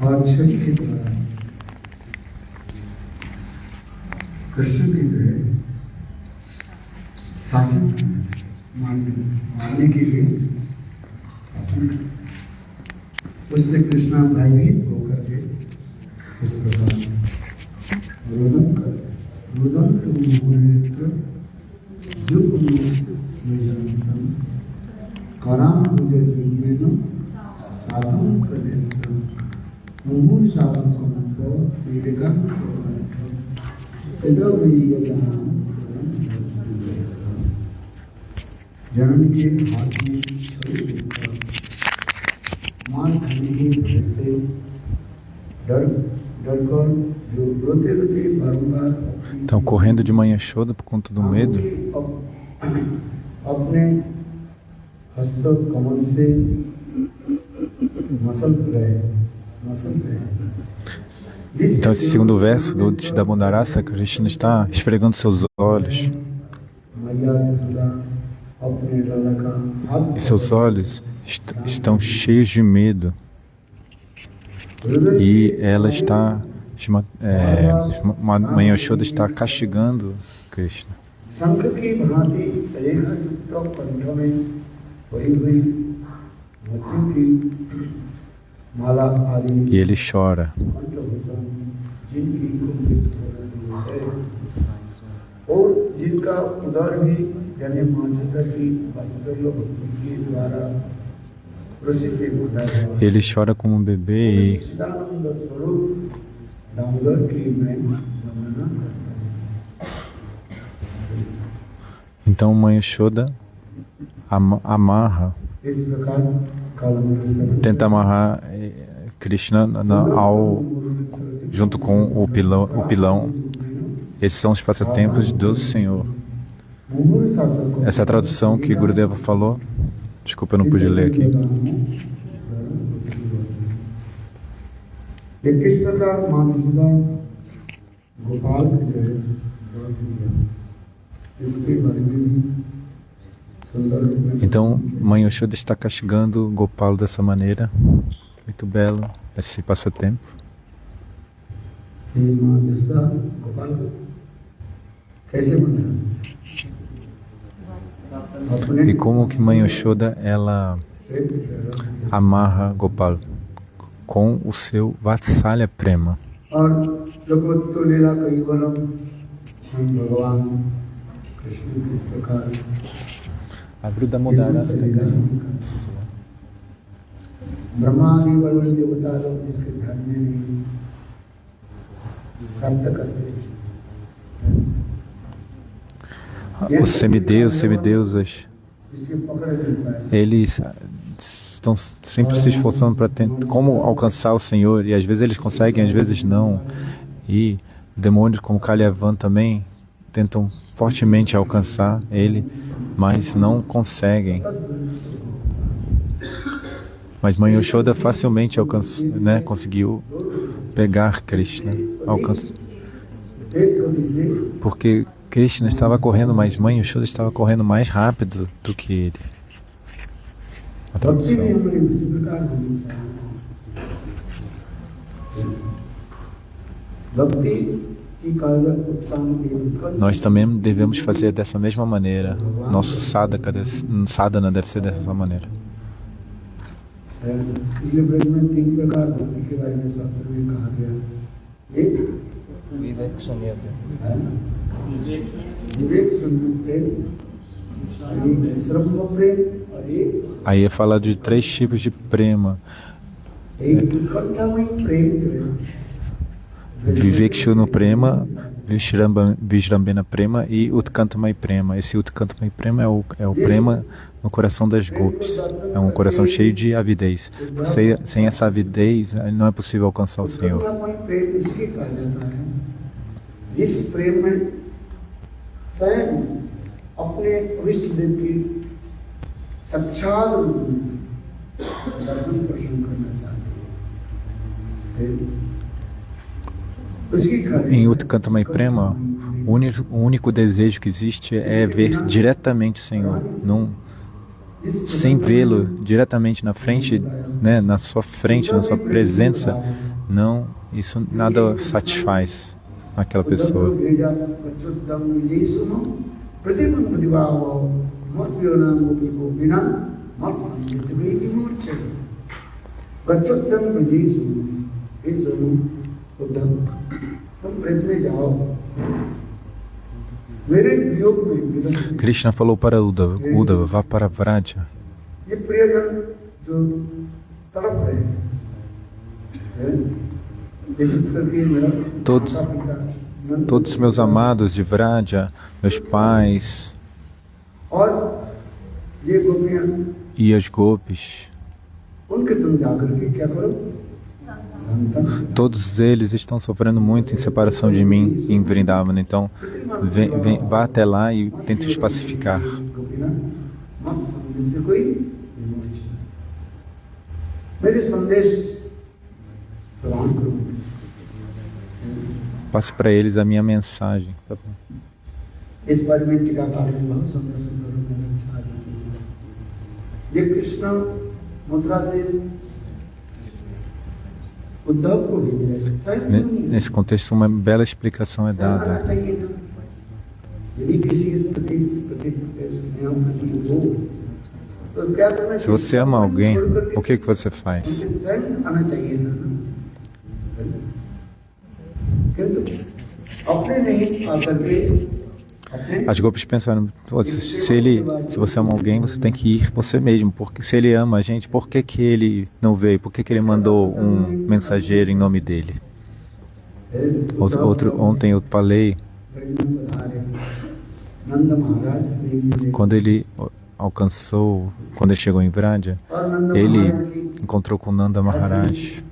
और छवि के द्वारा कृष्ण के जो है शासन मानने के लिए शासन उससे कृष्णा भयभीत होकर के इस प्रकार रुदन तुम कराम साधन कर मुहुर शासकों को पीड़िका जनन के हाथ में छुरी लेकर मार खाने के भय से डर जो रोते रोते बारंबार Estão correndo de manhã choda por conta do medo. अपने हस्त कमल से मसल रहे Então esse segundo verso do Chidamundarasa, Krishna está esfregando seus olhos. E seus olhos estão cheios de medo. E ela está, Mãe Yashoda está castigando Krishna. E ele chora. Ele chora como um bebê e então Mãe Yashoda amarra, tenta amarrar Krishna junto com o pilão. Esses são os passatempos do Senhor. Essa é a tradução que Gurudeva falou. Desculpa, eu não pude ler aqui. Então, Mãe Yashoda está castigando Gopala dessa maneira. Muito belo esse passatempo. E como que Mãe Yashoda ela amarra Gopala com o seu Vatsalya Prema. A Gruda Modara os semideuses, eles estão sempre se esforçando para tentar como alcançar o Senhor, e às vezes eles conseguem, às vezes não. E demônios como Kalyavan também tentam fortemente alcançar ele, mas não conseguem. Mas Mãe Yashoda facilmente alcançou, conseguiu pegar Krishna, porque Krishna estava correndo, mas Mãe Yashoda estava correndo mais rápido do que ele. A tradução. Nós também devemos fazer dessa mesma maneira. Nosso sadhana deve ser dessa maneira. Aí é falar de 3 tipos de prema. Vivekshunu Prema, Vishrambena Prema e Utkantamai Prema. Esse Utkantamai Prema é o prema no coração das gopis. É um coração cheio de avidez. Sem essa avidez, não é possível alcançar o Senhor. जिस प्रेम में स्वयं अपने इष्ट देव की साक्षात रूप में दर्शन प्रसन्न करना चाहते हैं। Em Utkantamai Prema, o único desejo que existe é ver diretamente o Senhor, sem vê-lo diretamente na frente, né, na sua frente, na sua presença. Não, isso nada satisfaz aquela pessoa. Krishna falou para Uddhava, vá para Vraja. Todos os meus amados de Vraja, meus pais e as gopis, todos eles estão sofrendo muito em separação de mim em Vrindavana. Então, vá até lá e tente os pacificar. Passe para eles a minha mensagem. Tá bom. Nesse contexto, uma bela explicação é dada. Se você ama alguém, o que você faz? As gopis pensaram, se você ama alguém, você tem que ir você mesmo, porque se ele ama a gente, por que ele não veio? Por que ele mandou um mensageiro em nome dele? Ontem eu falei, quando ele chegou em Vraja, ele encontrou com Nanda Maharaj.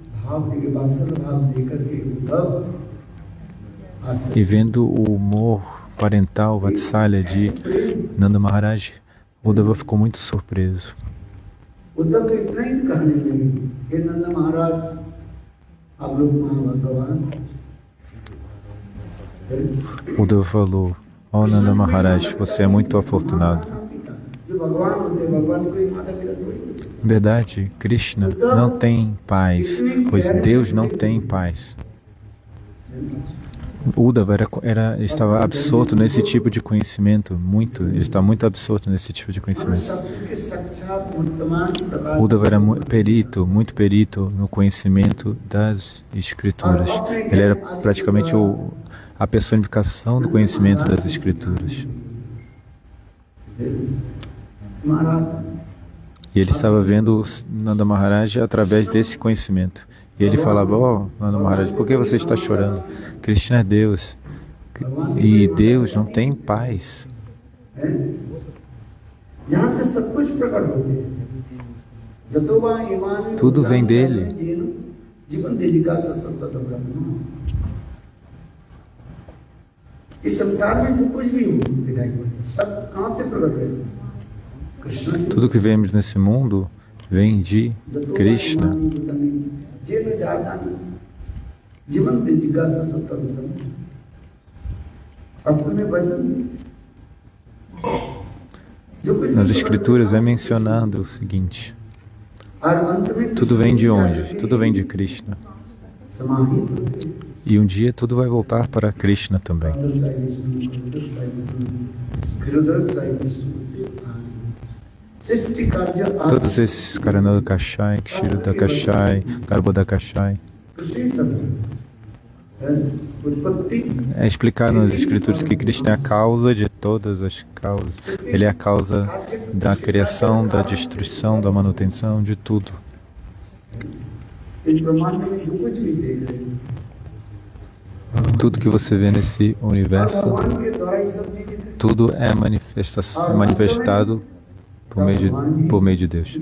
E vendo o humor parental, Vatsalya de Nanda Maharaj, Uddhava ficou muito surpreso. Uddhava falou, ó Nanda Maharaj, você é muito afortunado. Em verdade, Krishna não tem paz, pois Deus não tem paz. Uddhava estava absorto nesse tipo de conhecimento, ele está muito absorto nesse tipo de conhecimento. Uddhava era muito perito no conhecimento das escrituras. Ele era praticamente a personificação do conhecimento das escrituras. E ele estava vendo Nanda Maharaj através desse conhecimento. E ele falava, ó, Nanda Maharaj, por que você está chorando? Krishna é Deus. E Deus não tem paz. Tudo vem dele. Tudo que vemos nesse mundo vem de Krishna. Nas escrituras é mencionado o seguinte: tudo vem de onde? Tudo vem de Krishna. E um dia tudo vai voltar para Krishna também. Todos esses Karanada Kashai, Kshiruda Kashai, Garbhoda Kashai, é explicado nas escrituras que Krishna é a causa de todas as causas. Ele é a causa da criação, da destruição, da manutenção, de tudo. Tudo que você vê nesse universo, tudo é manifestado por meio de Deus.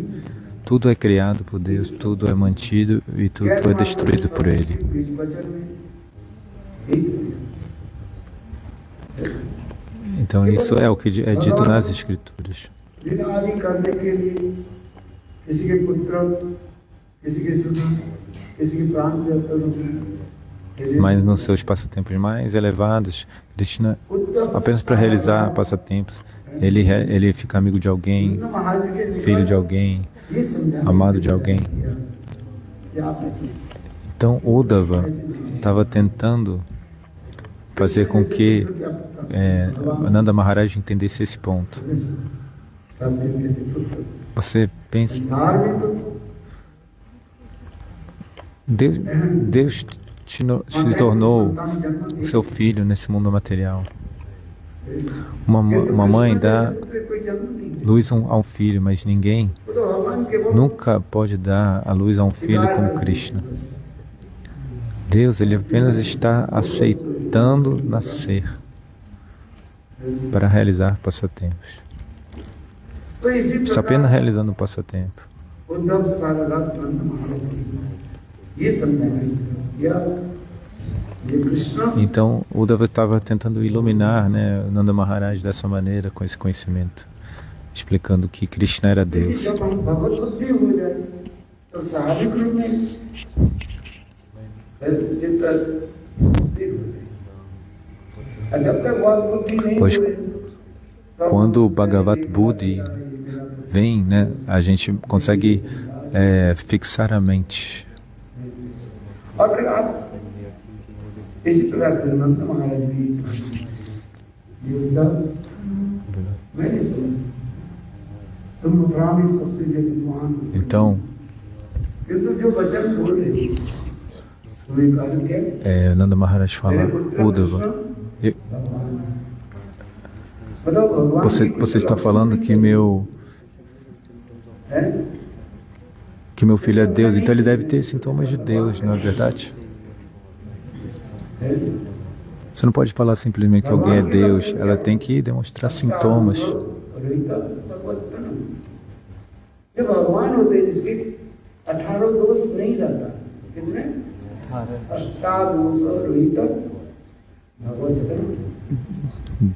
Tudo é criado por Deus, tudo é mantido e tudo é destruído por Ele. Então isso é o que é dito nas Escrituras. Mas nos seus passatempos mais elevados, Krishna, apenas para realizar passatempos, ele fica amigo de alguém, filho de alguém, amado de alguém. Então Uddhava estava tentando fazer com que Nanda Maharaj entendesse esse ponto. Você pensa, Deus se tornou o seu filho nesse mundo material. Uma mãe dá luz a um filho, mas ninguém nunca pode dar a luz a um filho como Krishna. Deus, Ele apenas está aceitando nascer para realizar passatempos. Está apenas realizando um passatempo. Então, Uddhava estava tentando iluminar, Nanda Maharaj dessa maneira, com esse conhecimento, explicando que Krishna era Deus. Pois quando o Bhagavat Buddhi vem, a gente consegue fixar a mente. Então, Nanda Maharaj fala, Uddhava, você está falando que meu filho é Deus, então ele deve ter sintomas de Deus, não é verdade? Você não pode falar simplesmente que alguém é Deus, ela tem que demonstrar sintomas.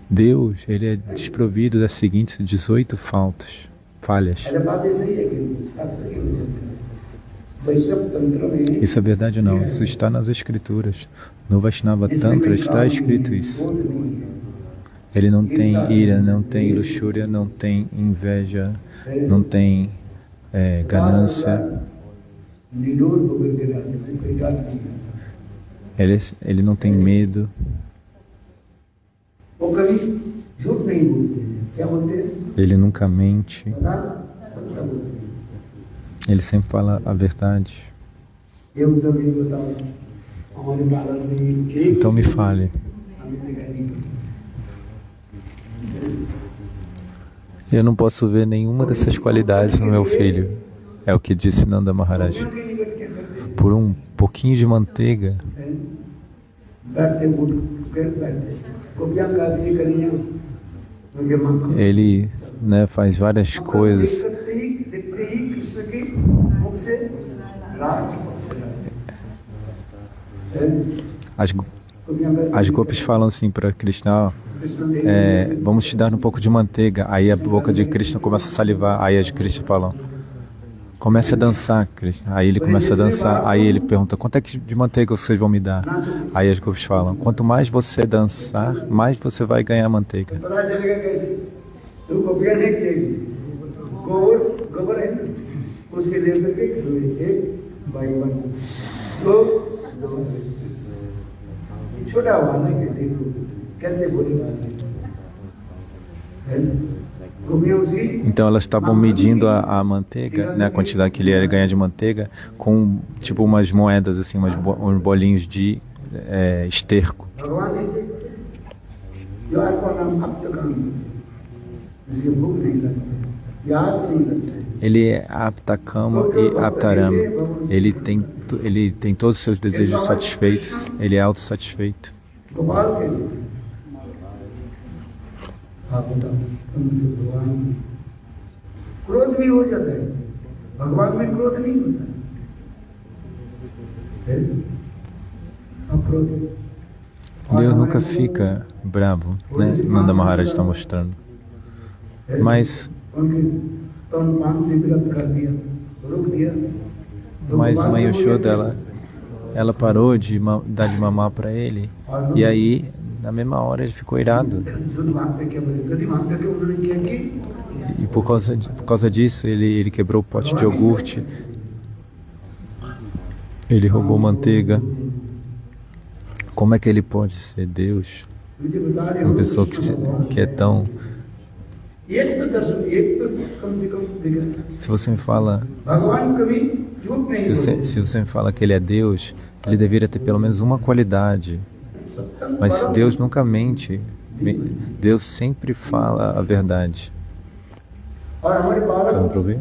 Deus, ele é desprovido das seguintes 18 falhas. Isso é verdade ou não? Isso está nas Escrituras. No Vaishnava Tantra está escrito isso. Ele não tem ira, não tem luxúria, não tem inveja, não tem ganância. Ele não tem medo. Ele nunca mente. Ele sempre fala a verdade. Então me fale. Eu não posso ver nenhuma dessas qualidades no meu filho. É o que disse Nanda Maharaj. Por um pouquinho de manteiga, ele faz várias coisas. As gopis falam assim para Krishna, vamos te dar um pouco de manteiga. Aí a boca de Krishna começa a salivar. Aí as Krishna falam, comece a dançar, Krishna. Aí ele começa a dançar. Aí ele pergunta, quanto é que de manteiga vocês vão me dar? Aí as gopis falam, quanto mais você dançar, mais você vai ganhar manteiga. Então elas estavam medindo a manteiga, a quantidade que ele ia ganhar de manteiga, com tipo umas moedas, assim, uns bolinhos de esterco. Ele é Aptakama e Aptarama. Ele tem todos os seus desejos satisfeitos. Ele é autossatisfeito. क्रोध भी हो जाता है, भगवान में क्रोध नहीं होता है, अक्रोध। Deus nunca fica bravo, né? Nanda Maharaj está mostrando. Mas Mãe Yashoda, ela parou de dar de mamar para ele, e aí, na mesma hora, ele ficou irado. E por causa disso, ele quebrou o pote de iogurte, ele roubou manteiga. Como é que ele pode ser Deus? Uma pessoa que é tão... Se você me fala que ele é Deus, ele deveria ter pelo menos uma qualidade. Mas Deus nunca mente. Deus sempre fala a verdade. Tá dando pra ouvir?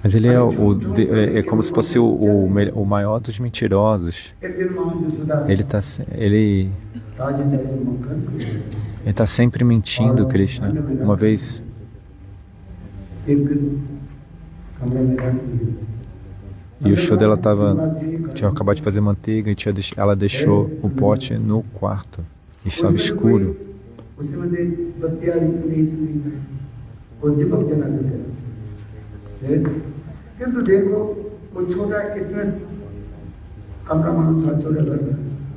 Mas ele é como se fosse o maior dos mentirosos. Ele está sempre mentindo, Krishna. Uma vez e o show dela tinha acabado de fazer manteiga e ela deixou o pote no quarto. E estava escuro.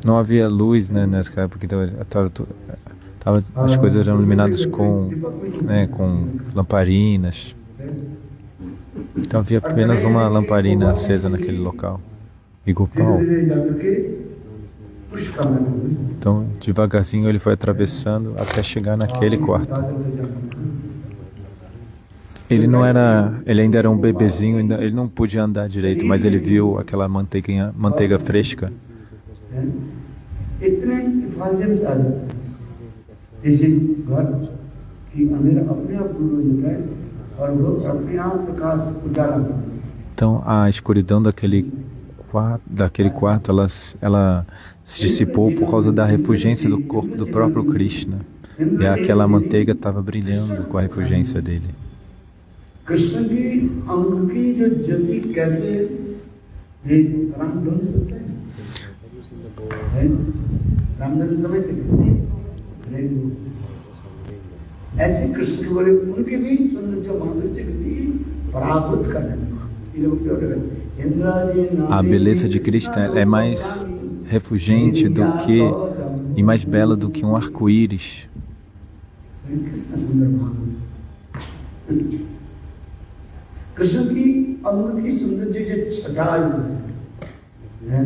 Não havia luz, né, nessa época, então as coisas eram iluminadas com lamparinas. Então havia apenas uma lamparina acesa naquele local. E Gopal, então devagarzinho ele foi atravessando até chegar naquele quarto. Ele ainda era um bebezinho, ele não podia andar direito, mas ele viu aquela manteiga fresca. Então a escuridão daquele quarto, ela se dissipou por causa da refulgência do corpo do próprio Krishna. E aquela manteiga estava brilhando com a refulgência dele. Krishna की अंग की जो ज्योति कैसे रामधनु सकते हैं, रामधनु समझते हैं, ऐसे कृष्ण के बोले उनके भी सौंदर्य माधुर्य के भी पराभूत करने। A beleza de Krishna é mais refulgente e mais bela do que um arco-íris. Krishna की अंग की सौंदर्य जो छटाई है,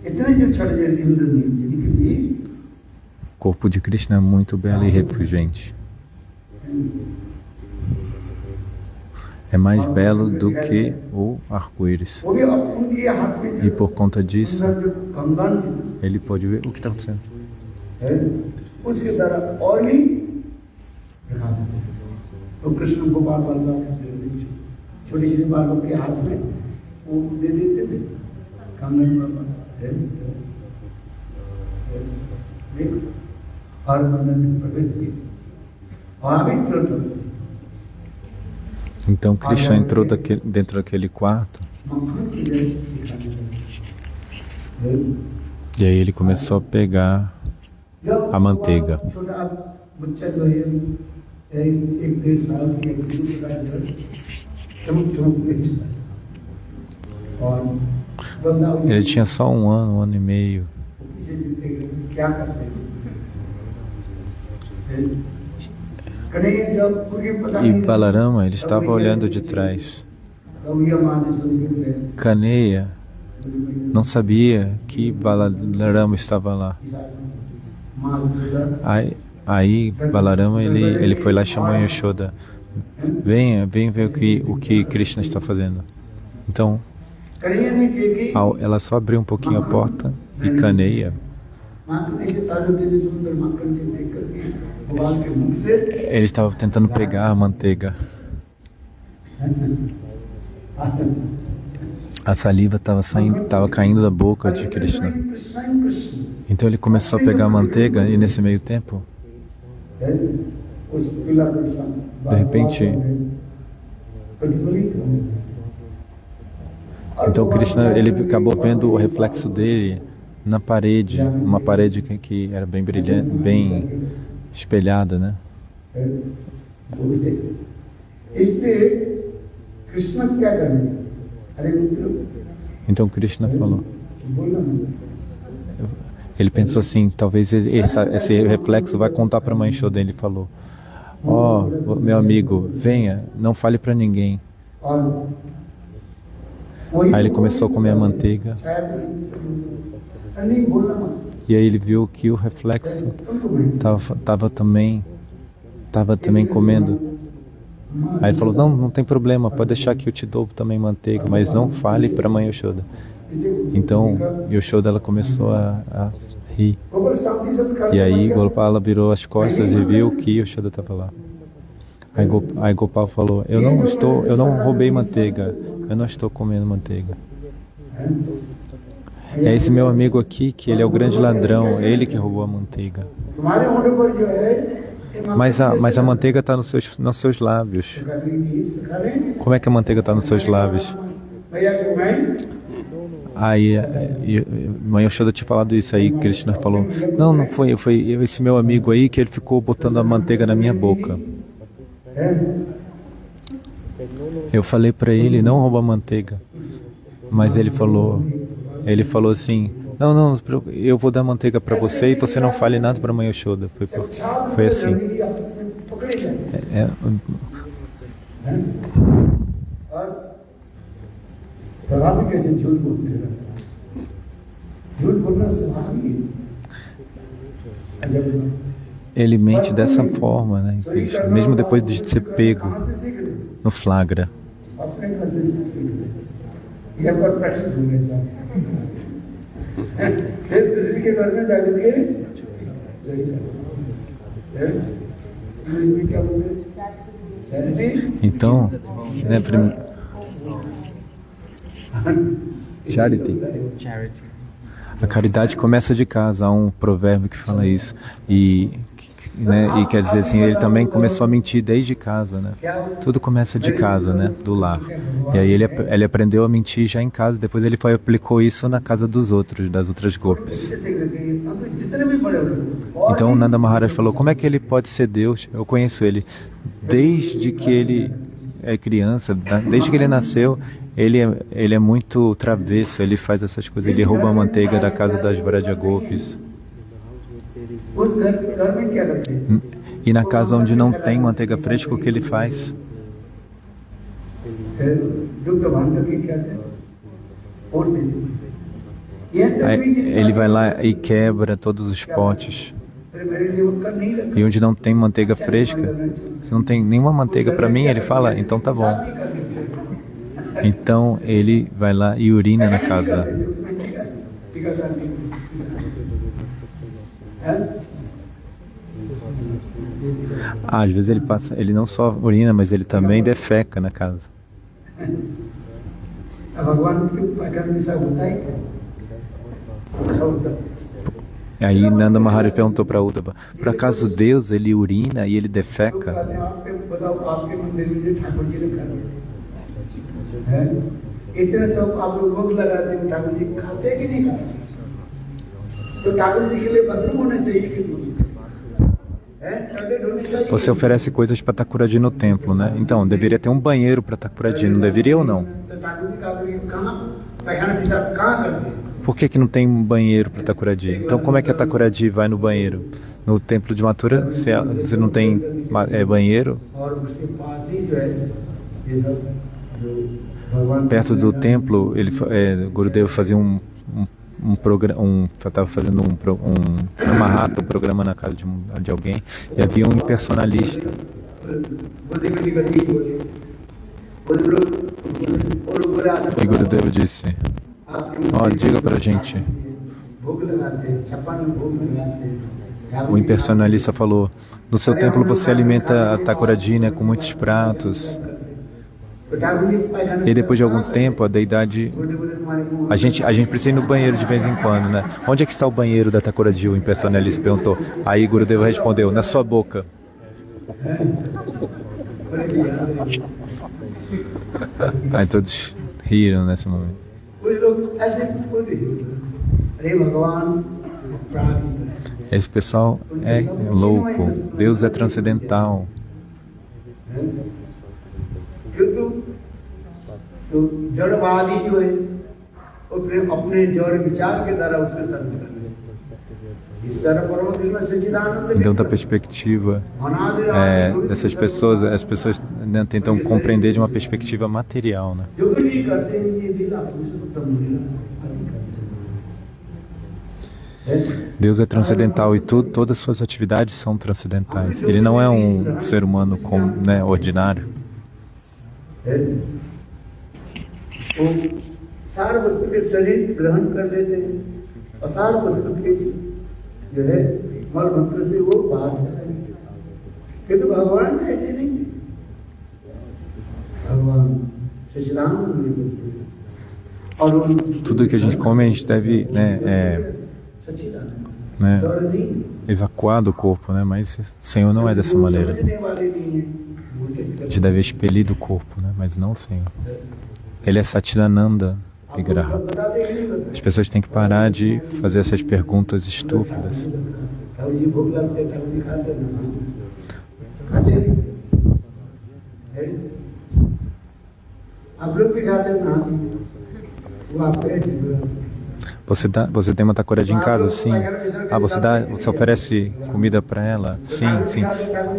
इतने जो छट जाए इंद्र ने, o corpo de Krishna é muito belo e refulgente. É mais belo do que o arco-íris. E por conta disso, ele pode ver o que está acontecendo. तो कृष्ण को बार बार छोटे छोटे बालकों के हाथ में वो दे देते थे कंगन देखो और कंगन में प्रवेश किए वहां भी छोटे। Então Krishna entrou dentro daquele quarto e aí ele começou a pegar a manteiga. Ele tinha só um ano e meio. E Balarama, ele estava olhando de trás. Kaneya não sabia que Balarama estava lá. Aí Balarama ele foi lá e chamou Yashoda. Venha ver o que Krishna está fazendo. Então, ela só abriu um pouquinho a porta e Kaneya, ele estava tentando pegar a manteiga. A saliva estava caindo da boca de Krishna. Então ele começou a pegar a manteiga e nesse meio tempo, de repente, então Krishna, ele acabou vendo o reflexo dele na parede, uma parede que era bem brilhante, bem espelhada, né? Então Krishna falou, ele pensou assim, talvez esse reflexo vai contar para a mãe Yashoda. Ele falou, ó, meu amigo, venha, não fale para ninguém. Aí ele começou a comer a manteiga. E aí ele viu que o reflexo estava também comendo. Aí ele falou, não tem problema, pode deixar que eu te dou também manteiga, mas não fale para a mãe Yashoda. Então Yashoda, ela começou a rir. E aí Gopala virou as costas e viu que Yashoda estava lá. Aí Gopal falou, eu não roubei manteiga, eu não estou comendo manteiga. É esse meu amigo aqui, que ele é o grande ladrão, é ele que roubou a manteiga. Mas a manteiga está nos seus lábios. Como é que a manteiga está nos seus lábios? Aí mãe Yashoda tinha falado isso, aí Krishna falou, não foi esse meu amigo aí que ele ficou botando a manteiga na minha boca. Eu falei para ele, não rouba manteiga. Mas ele falou assim, não, eu vou dar manteiga para você e você não fale nada para a mãe Yashoda. Foi assim. Ele mente dessa forma, né? Mesmo depois de ser pego no flagra. Então, né, Charity. A caridade começa de casa. Há um provérbio que fala isso. E quer dizer assim, ele também começou a mentir desde casa, né? Tudo começa de casa, né? Do lar. E aí ele aprendeu a mentir já em casa. Depois ele aplicou isso na casa dos outros, das outras gopis. Então Nanda Maharaj falou, como é que ele pode ser Deus? Eu conheço ele desde que ele é criança, desde que ele nasceu. Ele é muito travesso, ele faz essas coisas, ele rouba a manteiga da casa das Vraja Gopis. E na casa onde não tem manteiga fresca, o que ele faz? Ele vai lá e quebra todos os potes. E onde não tem manteiga fresca, se não tem nenhuma manteiga para mim, ele fala, então tá bom. Então ele vai lá e urina na casa. Às vezes ele não só urina, mas ele também defeca na casa. Aí Nanda Maharaj perguntou para Uddhava, por acaso Deus, ele urina e ele defeca? Você oferece coisas para Thakurji no templo, né? Então, deveria ter um banheiro para Thakurji, não deveria ou não? Por que não tem um banheiro para Thakurji? Então, como é que a Thakurji vai no banheiro? No templo de Mathura, se não tem banheiro? Perto do templo, Gurudeva fazia estava fazendo um programa na casa de alguém, e havia um personalista. E Gurudeva disse, diga pra gente. O impersonalista falou, no seu templo você alimenta a Thakurji, né, com muitos pratos. तो ठाकुर जी पायखाना E depois de algum tempo, a deidade... बोलते बोलते तुम्हारे मुंह A gente precisa ir no banheiro de vez em quando, né? Onde é que está o banheiro da Thakuradi? O impressionista perguntou. Aí Gurudeva respondeu, na sua boca. बोले कि यार Aí todos riram nesse momento. कुछ लोग ऐसे बोलते हैं, अरे भगवान प्राणी Esse pessoal é louco. Deus é transcendental. किंतु तो जड़वादी जो है वो फिर अपने जड़ विचार के द्वारा उसमें तर्क कर रहे हैं। इस तरह परम कृष्ण सच्चिदानंद Então, da perspectiva dessas pessoas, as pessoas, né, tentam compreender de uma perspectiva material, né? जो भी करते हैं ये लीला पुरुषोत्तम लीला आदि करते हैं। Deus é transcendental e todas as suas atividades são transcendentais. Ele não é um ser humano né, ordinário. वो सार वस्तु के शरीर ग्रहण कर लेते हैं और सार वस्तु के जो है मल मंत्र से वो बाहर चले जाते हैं। किंतु भगवान ऐसे नहीं है। भगवान सच्चिदानंद है वस्तु से और Tudo que a gente come, a gente deve सच्चिदानंद né, जड़ नहीं evacuar do corpo, né? Mas o Senhor não é dessa maneira. समझने वाले नहीं है A gente deve expelir do corpo, né? Mas não o Senhor. Ele é Satchidananda Vigraha. बताते ही नहीं करते। As pessoas têm que parar de fazer essas perguntas estúpidas. Thakur जी भूख लगते हैं, ठाकुर जी खाते हैं ना? खाते हैं? हैं? आप लोग भी खाते हैं ना? वो आपको ऐसे बुरा। Você tem uma Thakuradi em casa? Sim. Ah, você oferece comida para ela? Sim, sim.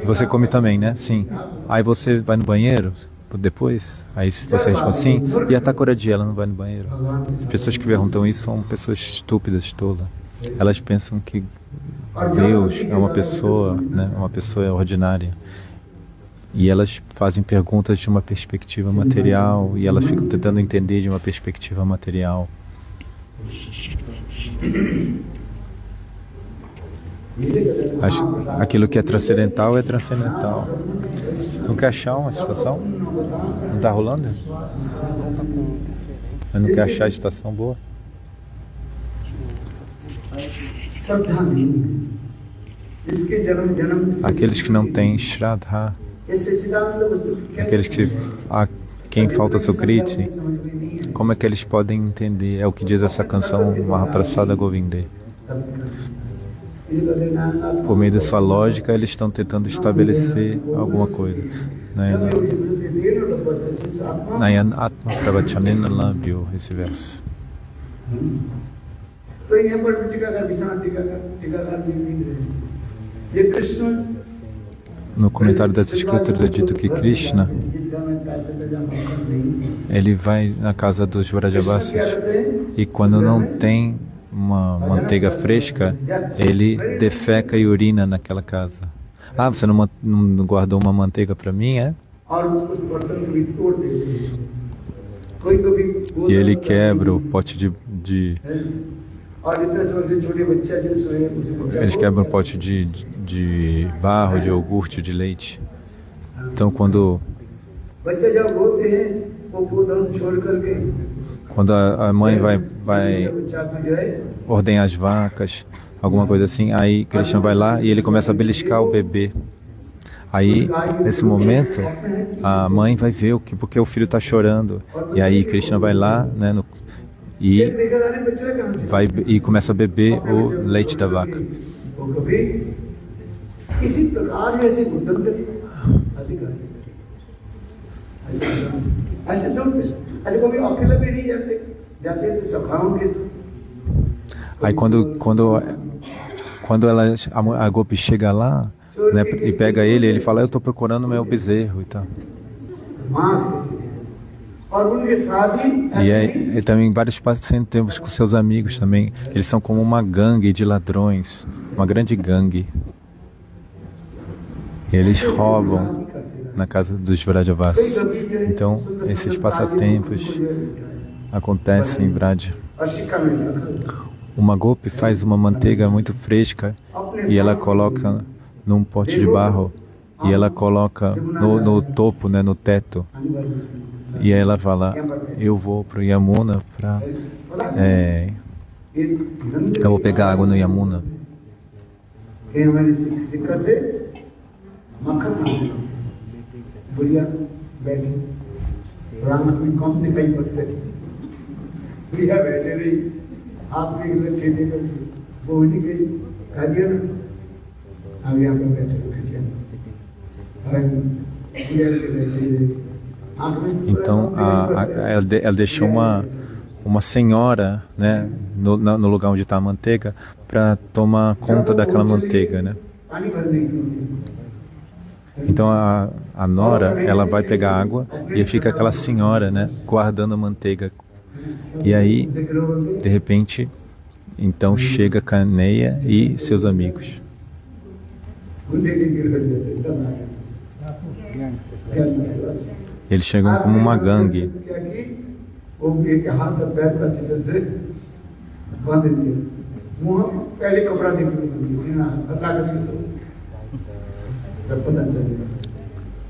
E você come também, né? Sim. Aí você vai no banheiro depois? Aí você responde sim. E a Thakuradi, ela não vai no banheiro? As pessoas que perguntam isso são pessoas estúpidas, tolas. Elas pensam que Deus é uma pessoa, né? Uma pessoa ordinária. E elas fazem perguntas de uma perspectiva material e elas ficam tentando entender de uma perspectiva material. Aquilo que é transcendental é transcendental. Não quer achar uma situação? Não está rolando? Mas não quer achar a situação boa? श्रद्धा नहीं इसके जन्म जन्म से Aqueles que não têm Shraddha, ये सच्चिदानंद वस्तु कैसे aqueles que a quem falta Sukriti, समझ में नहीं है। como é que eles podem entender? É o que diz essa canção Mahaprasada Govinde. Por meio da sua lógica, eles estão tentando estabelecer alguma coisa. Nayan Atma Pravachanena Labhyo, esse verso. तो यहाँ पर टीकाकार विश्वनाथ टीकाकार भी लिख रहे हैं ये Krishna No comentário das escrituras é dito que Krishna, ele vai na casa dos Vrajavasis e quando não tem uma manteiga fresca, ele defeca e urina naquela casa. Ah, você não guardou uma manteiga para mim, é? E ele quebra o pote eles quebram o pote de barro, de iogurte, de leite. Então quando a mãe vai ordenhar as vacas, alguma coisa assim, aí Krishna vai lá e ele começa a beliscar o bebê. Aí, nesse momento, a mãe vai ver porque o filho está chorando. E aí Krishna vai lá, né, e começa a beber o leite da vaca. Aí quando a Gopi chega lá, né, e pega ele fala, eu estou procurando meu bezerro e tal. E aí, também vários passatempos com seus amigos também. Eles são como uma gangue de ladrões, uma grande gangue. E eles roubam na casa dos Vrajavasis. Então, esses passatempos acontecem em Vraja. Uma Gopi faz uma manteiga muito fresca e ela coloca num pote de barro e ela coloca no topo, né, no teto. E aí ela fala, eu vou pro Yamuna para eu vou pegar água no Yamuna. कि हमारी सिक्का से मक्खन बनाते हैं। बुढ़िया बैठी, रंग भी कम दिखाई पड़ते थे। बुढ़िया बैठे रही, आप भी लच्छे लेकर वो नहीं गई, कहा दिया ना, अब यहाँ पे बैठे खिंचे, बुढ़िया से बैठे रही। Então ela deixou uma senhora, né, no lugar onde está a manteiga, para tomar conta daquela manteiga, né? Então a nora, ela vai pegar água e fica aquela senhora, né, guardando a manteiga. E aí, de repente, então chega Kaneia e seus amigos. Eles chegam como uma gangue.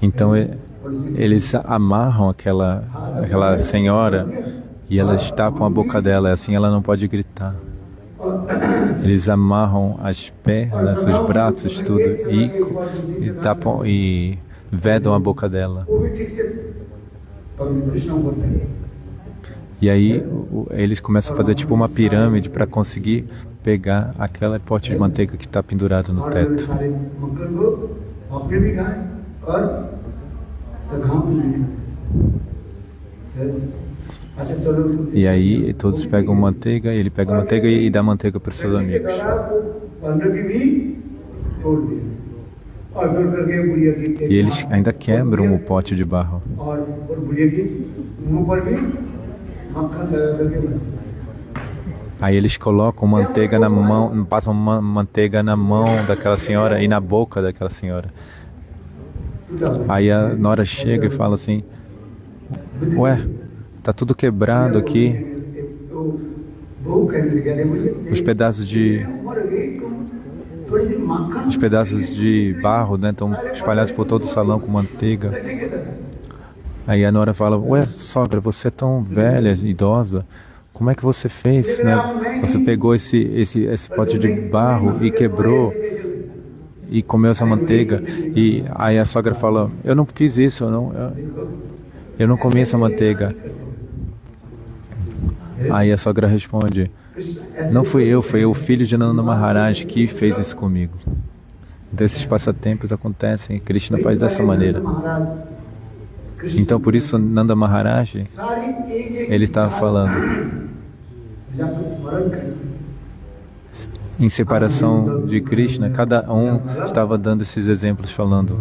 Então eles amarram aquela senhora e elas tapam a boca dela, assim ela não pode gritar. Eles amarram as pernas, os braços, tudo e tapam e vedam a boca dela. E aí eles começam a fazer tipo uma pirâmide para conseguir pegar aquele pote de manteiga que está pendurado no teto. E aí todos pegam manteiga, ele pega manteiga e dá manteiga para os seus amigos. E eles ainda quebram o pote de barro. Aí eles colocam manteiga na mão, passam manteiga na mão daquela senhora e na boca daquela senhora. Aí a nora chega e fala assim, ué, tá tudo quebrado aqui. Os pedaços de barro, né, estão espalhados por todo o salão com manteiga. Aí a nora fala, ué, sogra, você é tão velha, idosa, como é que você fez, né? Você pegou esse pote de barro e quebrou e comeu essa manteiga. E aí a sogra fala, eu não fiz isso, eu não comi essa manteiga. Aí a sogra responde, não fui eu, foi o filho de Nanda Maharaj que fez isso comigo. Então esses passatempos acontecem e Krishna faz dessa maneira. Então por isso Nanda Maharaj, ele estava falando em separação de Krishna, cada um estava dando esses exemplos falando.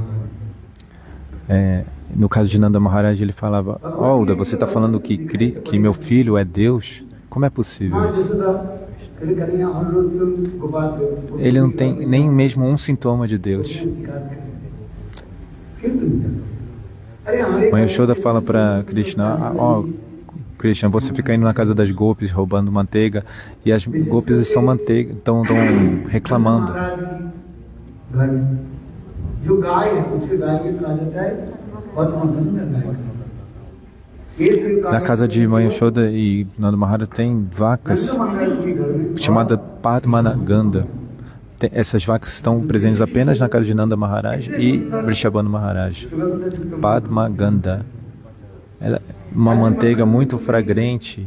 No caso de Nanda Maharaj, ele falava, Olda, você está falando que meu filho é Deus? Como é possível isso? Ele não tem nem mesmo um sintoma de Deus. Mãe Yashoda fala para Krishna, Krishna, você fica indo na casa das gopis roubando manteiga e as gopis estão reclamando. Na casa de Mãe Yashoda e Nanda Maharaj tem vacas chamadas Padmanaganda. Essas vacas estão presentes apenas na casa de Nanda Maharaj e Vrishabhanu Maharaj. Padmaganda. Ela é uma manteiga muito fragrante,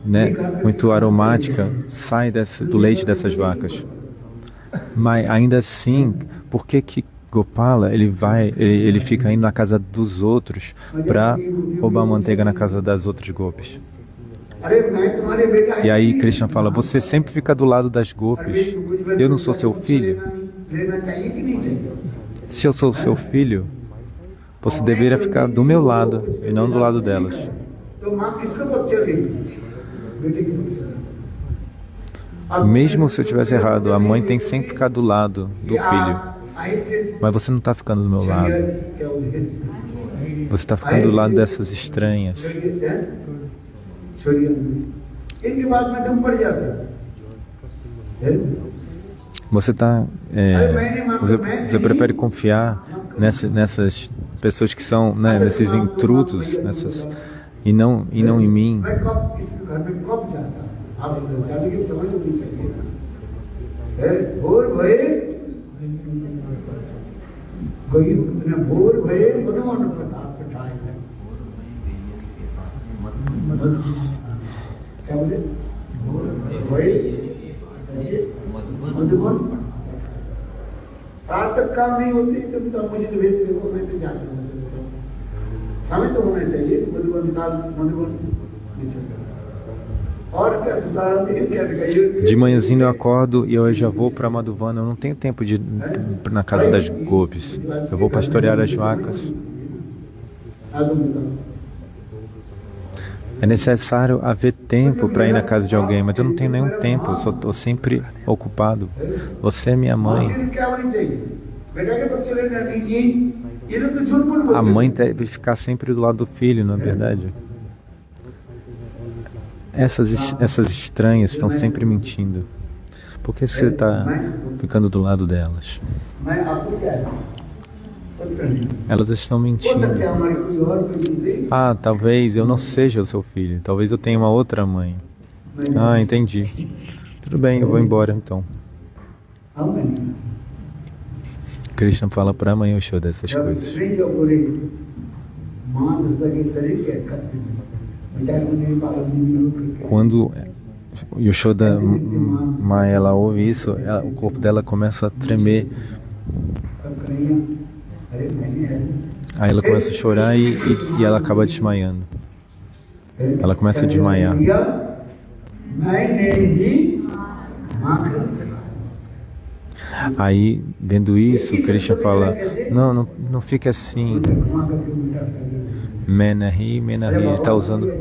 né, muito aromática, sai do leite dessas vacas. Mas ainda assim, por que Gopala ele fica indo na casa dos outros para roubar manteiga na casa das outras gopis? E aí Krishna fala, você sempre fica do lado das gopis. Eu não sou seu filho? Se eu sou seu filho, você deveria ficar do meu lado e não do lado delas. Mesmo se eu tivesse errado, a mãe tem que sempre ficar do lado do filho. Mas você não está ficando do meu lado. Você está ficando do lado dessas estranhas. Você prefere confiar nessas pessoas que são, né, nesses intrusos, e não em mim. मैं कब इस घर में कब जाता आप जाने की समझ होनी चाहिए ना भोर भये भोर भये मधुमन प्रताप पठाए क्या बोले भोर भये मधुमन प्रातः काल नहीं होती तो मुझे तो भेज देखो मैं तो जाता हूँ समय तो होना चाहिए मधुबन काल मधुबन और क्या सारा दिन क्या लगाइए De manhãzinho eu acordo e eu já vou para Madhuvana. Eu não tenho tempo de ir na casa das gopis. Eu vou pastorear as vacas. É necessário haver tempo para ir na casa de alguém, mas eu não tenho nenhum tempo. Eu só estou sempre ocupado. Você é minha mãe. A mãe deve ficar sempre do lado do filho, não é verdade? Essas estranhas estão sempre mentindo. Por que você está ficando do lado delas? Elas estão mentindo. Ah, talvez eu não seja o seu filho. Talvez eu tenha uma outra mãe. Ah, entendi. Tudo bem, eu vou embora então. Krishna fala para a mãe Yashoda dessas coisas. Quando Yashoda mãe ela ouve isso, o corpo dela começa a tremer. Aí ela começa a chorar e ela acaba desmaiando. Ela começa a desmaiar. Aí, vendo isso, Krishna fala, não fique assim. Menahi, ele está usando...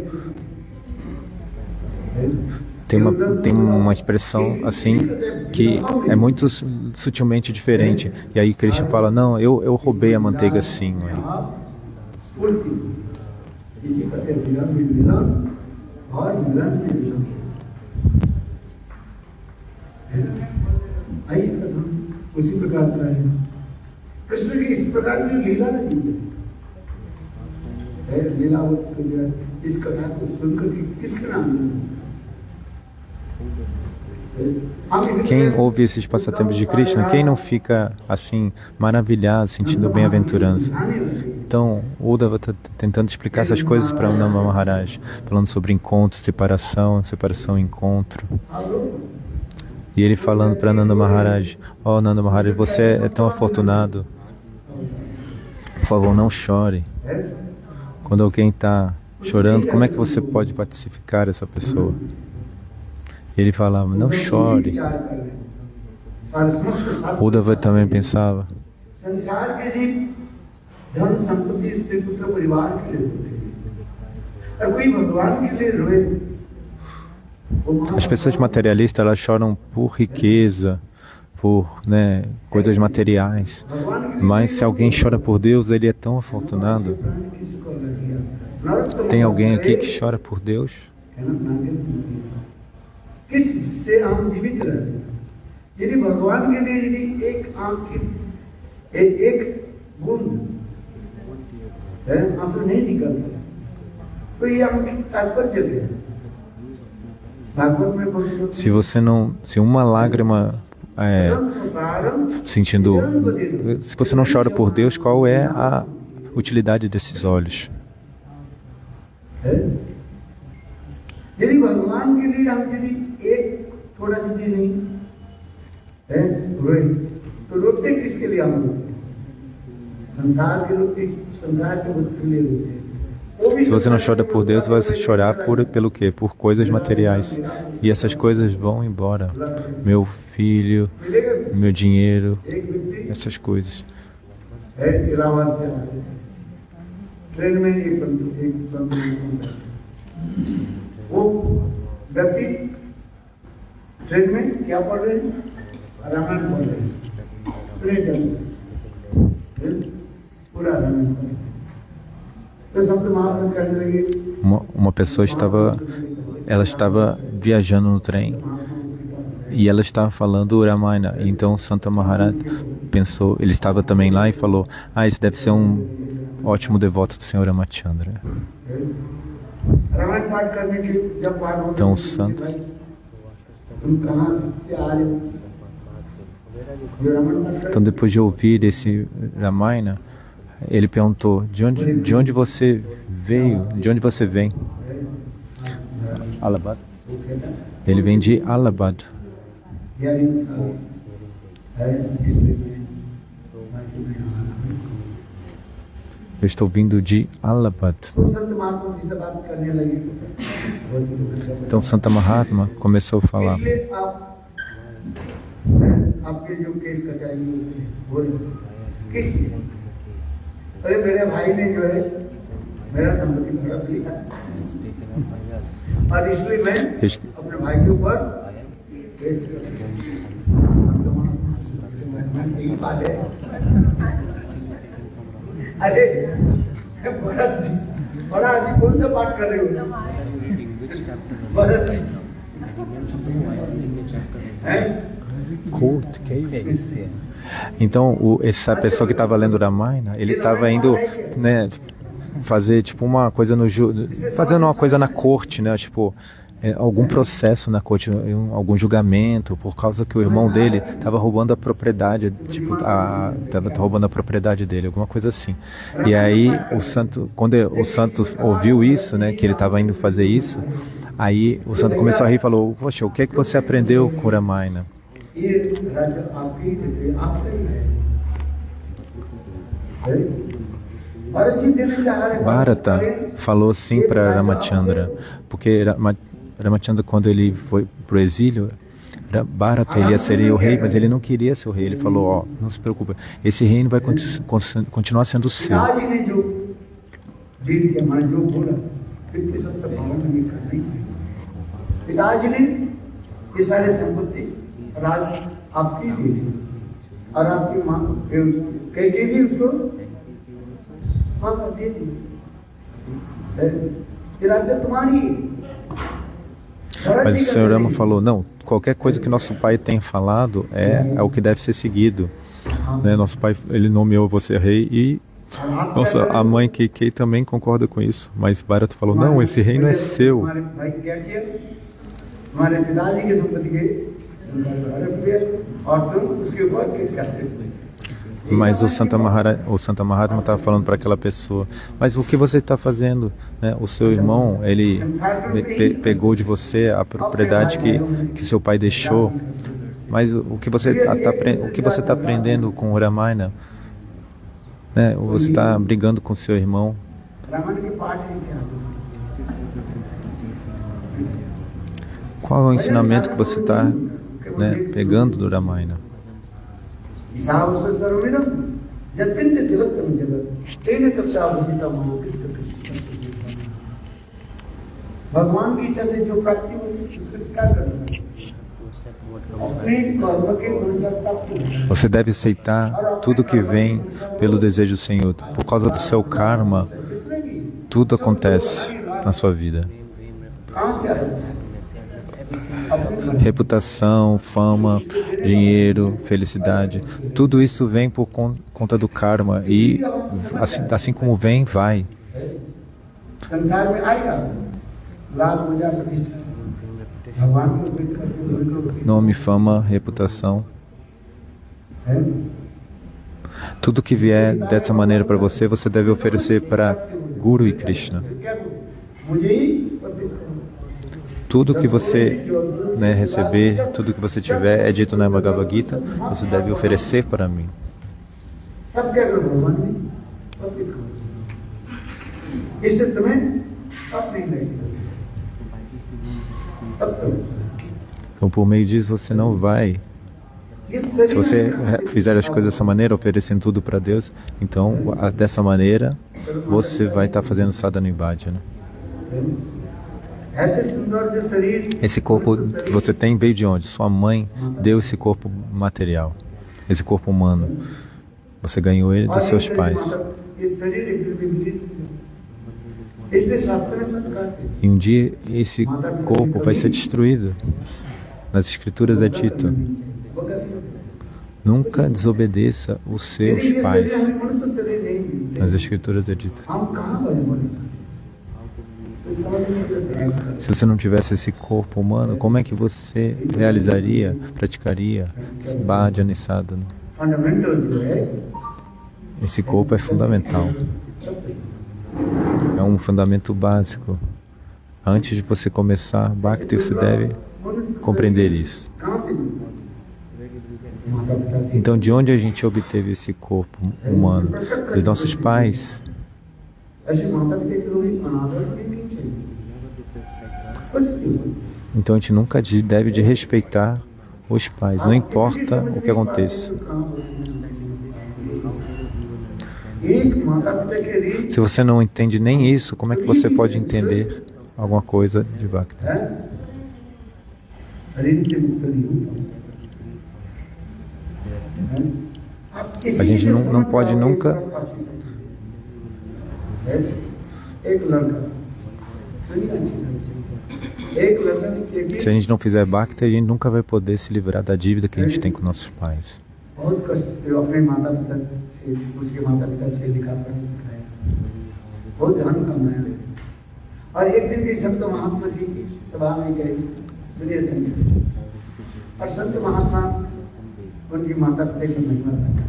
Tem uma expressão assim que é muito sutilmente diferente. E aí Krishna fala, não, eu roubei a manteiga sim, mãe. उसी प्रकार का है कृष्ण की इस प्रकार की लीला नहीं है लीलावत इस कथा को सुनकर के किसका नाम Quem ouve esses passatempos de Krishna, quem não fica assim maravilhado, sentindo bem-aventurança? Então, Uddhava está tentando explicar essas coisas para Nanda Maharaj, falando sobre encontro, separação e encontro. E ele falando para Nanda Maharaj, Nanda Maharaj, você é tão afortunado, por favor, não chore. Quando alguém está chorando, como é que você pode pacificar essa pessoa? Ele falava, não chore. Uddhava também pensava. As pessoas materialistas, elas choram por riqueza, por coisas materiais. Mas se alguém chora por Deus, ele é tão afortunado. Tem alguém aqui que chora por Deus? किससे हम जीवित रहे यदि भगवान के लिए यदि एक आंख एक बूंद आंसू नहीं निकलता तो ये आंख तात्पर्य है भागवत में se uma lágrima se você não chora por Deus, qual é a utilidade desses olhos? यदि भगवान के लिए हम यदि एक थोड़ा यदि नहीं है रोए तो रोते किसके लिए हम रोते संसार के रोते संसार के वस्तु के लिए रोते Se você não chora por Deus, vai chorar pelo quê? Por coisas materiais. E essas coisas vão embora. Meu filho, meu dinheiro, essas coisas. वो व्यक्ति ट्रेन में क्या पढ़ रहे हैं रामायण पढ़ रहे हैं पूरा रामायण पढ़ रहे हैं तो संत महात्मा कहने लगे uma pessoa estava viajando no trem e ela estava falando o Ramayana. Então Santa Maharaj pensou, ele estava também lá e falou, isso deve ser um ótimo devoto do Senhor Ramachandra. Ramayan पाठ करने के जब पाठ होते Então, o हैं, santo, तुम कहाँ से आ रहे हो? जो रामायण पाठ करते então depois de ouvir esse Ramayana, ele perguntou, de onde você veio, de onde você vem? Allahabad. Ele vem de Allahabad. Eu estou vindo de Allahabad. Então Santa Mahatma começou a falar. आपके जो केस कचहरी हो रही किस लिए? अरे मेरे भाई ने जो है मेरा संपत्ति हड़प लिया और इसलिए मैं अपने भाई के ऊपर केस अरे बड़ा जी कौन सा पाठ कर रहे हो? भरत जी हैं? Então, essa pessoa que estava lendo Ramayana, ele estava indo, né, fazer tipo uma coisa fazendo uma coisa na corte, né, tipo algum processo na corte, algum julgamento, por causa que o irmão dele estava roubando a propriedade, tipo, estava roubando a propriedade dele, alguma coisa assim. E aí quando o santo ouviu isso, né, que ele estava indo fazer isso, aí o santo começou a rir e falou: poxa, o que é que você aprendeu com Ramayana? Bharata falou sim para Ramachandra, porque Ramachandra, quando ele foi para o exílio, Bharata ele seria o rei, mas ele não queria ser o rei. Ele falou: ó, não se preocupe, esse reino vai continuar sendo seu. राज आपकी दे दी और आपकी माँ कई दे दी उसको, माँ दे दी, ये राज्य तुम्हारी है। Mas o Senhor Rama falou: não, qualquer coisa que nosso pai tem falado é o que deve ser seguido, né? Nosso pai, ele nomeou você rei e nossa, a mãe Keikei também concorda com isso, mas Bharata falou: não, esse reino é seu. Mas o Santa Mahatma estava falando para aquela pessoa: mas o que você está fazendo? Né? O seu irmão, ele pegou de você a propriedade que seu pai deixou. Mas o que você está aprendendo com o Ramayana? Né? Você está brigando com seu irmão. Qual é o ensinamento que você está, né, pegando do Ramayana? Você deve aceitar tudo que vem pelo desejo do Senhor. Por causa do seu karma, tudo acontece na sua vida. Reputação, fama, dinheiro, felicidade, tudo isso vem por conta do karma e assim como vem, vai. Nome, fama, reputação. Tudo que vier dessa maneira para você, você deve oferecer para Guru e Krishna. Tudo que você, né, receber, tudo que você tiver, é dito na Bhagavad Gita, você deve oferecer para mim. Então, por meio disso, você não vai. Se você fizer as coisas dessa maneira, oferecendo tudo para Deus, então, dessa maneira, você vai estar fazendo sadhana e bhajana. Esse corpo que você tem veio de onde? Sua mãe deu esse corpo material, esse corpo humano. Você ganhou ele dos seus pais. E um dia esse corpo vai ser destruído. Nas escrituras é dito: Nunca desobedeça os seus यदि ये pais. शरीर हमें मनुष्य शरीर नहीं मिलते, Nas escrituras é dito. हम कहाँ बने बोले? तो समझ नहीं आता। Se você não tivesse esse corpo humano, como é que você realizaria, praticaria Bhajan e Sadhana? Fundamental जो है Esse corpo é fundamental. É um fundamento básico. Antes de você começar Bhakti, você deve compreender isso. कहाँ से मिलता है? माता पिता से। Então, de onde a gente obteve esse corpo humano? Dos nossos pais. ऐसे माता पिता के लोग अनादर नहीं चाहिए। कुछ नहीं। Então, a gente nunca deve de respeitar os pais, não importa o que aconteça. एक माता पिता के रीत Se você não entende nem isso, como é que você pode entender alguma coisa de Bhakti? है, ऋण से मुक्त नहीं होता। A gente não pode nunca. एक लड़का सुनिए अच्छी तरह से। एक लड़का ने किया कि Se a gente não fizer Bhakti, a gente nunca vai poder se livrar da dívida que a gente tem com nossos pais. बहुत कष्ट अपने माता पिता से, उसके माता पिता से लिखा पढ़ने सिखाया, बहुत धन कमाया। और एक दिन भी संत महात्मा जी की सभा में गए, सुनिए ध्यान से। और संत महात्मा उनकी माता पिता की महिमा बताते।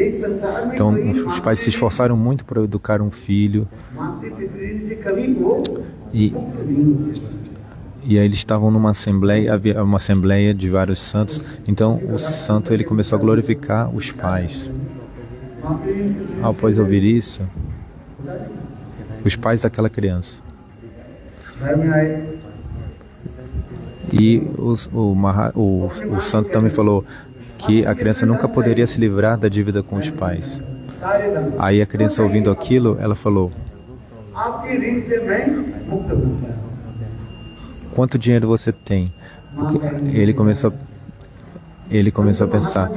इस संसार में Então, कोई os pais se esforçaram muito para educar um filho मातृ पितृ से कभी वो e, मुक्त नहीं हो सकता। e aí eles estavam numa assembleia, havia uma assembleia de vários santos. Então, o santo ele começou a glorificar os pais. Após ouvir isso, os pais daquela criança. घर में आए, E o santo também falou que a criança nunca poderia se livrar da dívida com os pais. सारे धन Aí a criança ouvindo aquilo, ela falou: आपके ऋण से मैं मुक्त हूँ। quanto dinheiro você tem? Ele começou a pensar: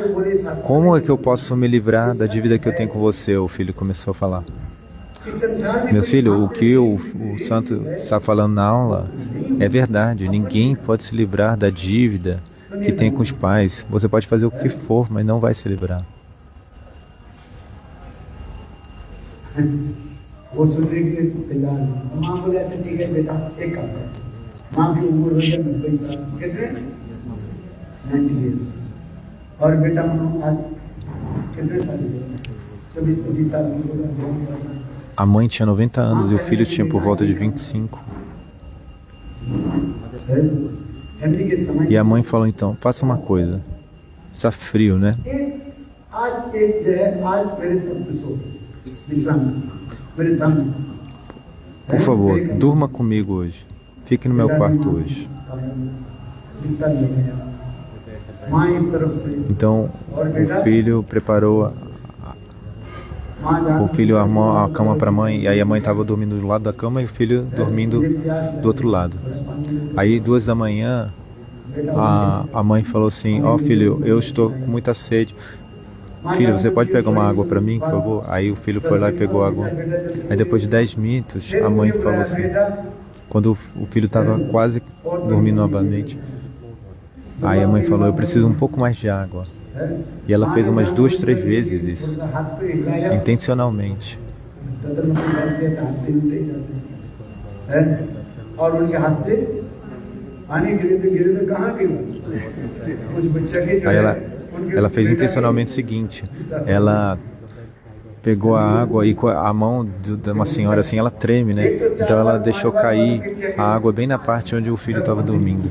como é que eu posso me livrar da dívida que eu tenho com você? O filho começou a falar: इस संसार में meu कोई filho, o que o santo está falando na aula é verdade. Ninguém pode se livrar da dívida que tem com os pais. Você pode fazer o que for, mas não vai se livrar. वो सुनने के लिए तैयार है। माँ बोले अच्छा ठीक है बेटा, एक काम कर। माँ की उम्र हो गई 90 साल, कितने 90 years। और बेटा मनो आज कितने साल के? 24-25 साल की होगा। A mãe tinha 90 anos e o filho tinha por volta de 25. फैमिली के समय E a mãe falou: então, faça uma coisa. Está frio, né? आज एक जो है, आज मेरे साथ सो विश्राम मेरे सामने। Por favor, durma comigo hoje. Fique no meu quarto hoje. बिस्तर लगाया। माँ इस तरफ से, Então, o filho preparou, माँ o filho armou a cama para a mãe, e aí a mãe estava dormindo do lado da cama e o filho dormindo do outro lado. Aí, 2 da manhã, a mãe falou assim: ó filho, eu estou com muita sede. Filho, você pode pegar uma água para mim, por favor? Aí o filho foi lá e pegou água. Aí depois de 10 minutos, a mãe falou assim, quando o filho estava quase dormindo novamente, aí a mãe falou: eu preciso um pouco mais de água. E ela fez umas 2, 3 vezes isso, intencionalmente. और उनके हाथ से पानी गिरे तो गिरे तो कहाँ गिरा? उस बच्चा के जो Aí है, ela fez intencionalmente o seguinte: ela pegou a água e com a mão de uma senhora assim, ela treme, né? Então ela deixou cair a água bem na parte onde o filho estava dormindo.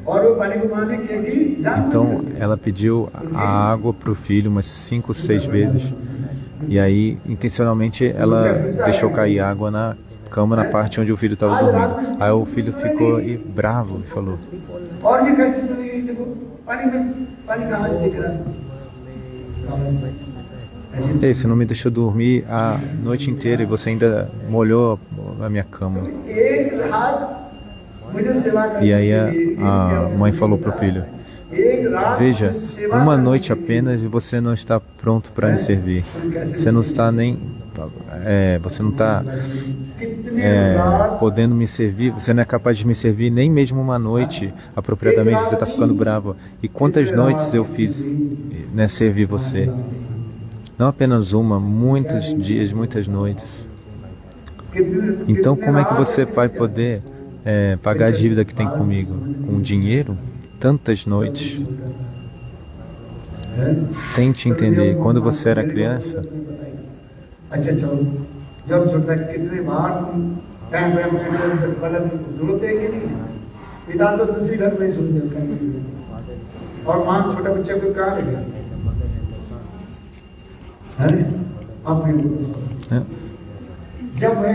और वो पानी को माने कि Então ela pediu a água para o filho umas 5, 6 vezes. E aí, intencionalmente, ela deixou cair água na cama, na parte onde o filho estava dormindo. Aí o filho ficou bravo e falou: और ये कैसे सुनी? देखो पानी कहाँ से दिख रहा है? ei, você não me deixou dormir a noite inteira e você ainda molhou a minha cama. एक रात मुझे सेवा करने E aí के लिए a mãe falou para o filho: एक रात veja, सेवा uma करने noite apenas e você não está pronto para me servir. Você não está nem você não está podendo me servir, você não é capaz de me servir nem mesmo uma noite apropriadamente, você está ficando bravo. E quantas noites eu fiz, né, servir você? Não apenas uma, muitos dias, muitas noites. Então como é que você vai poder pagar a dívida que tem comigo? Com dinheiro? Tantas noites. Tente entender, quando você era criança,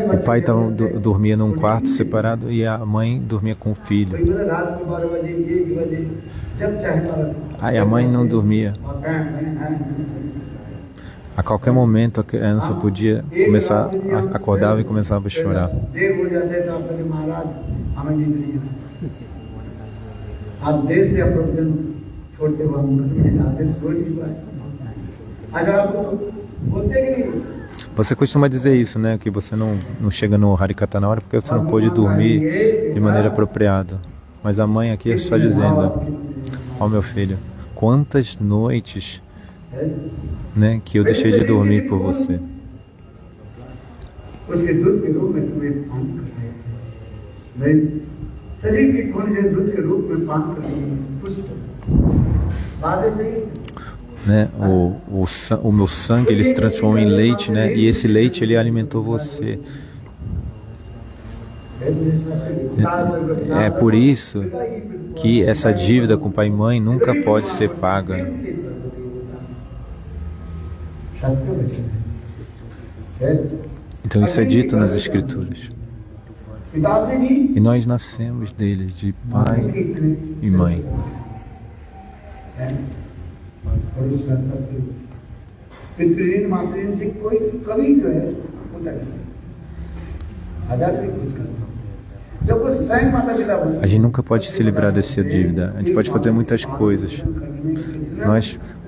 o pai dormia num quarto separado e a mãe dormia com o filho. Aí a mãe não dormia. A qualquer momento a criança podia começar, acordava e começava a chorar. Você costuma dizer isso, né? Que você não chega no Harikata na hora porque você não pôde dormir de maneira apropriada. Mas a mãe aqui está dizendo: ó meu filho, quantas noites, né, que eu deixei de dormir por você. Né, o meu sangue ele se transformou em leite, né, e esse leite ele alimentou você. É por isso que essa dívida com pai e mãe nunca pode ser paga. Então isso é dito nas Escrituras. E nós nascemos deles, de pai e mãe. A gente nunca pode se livrar dessa dívida. A gente pode fazer muitas coisas.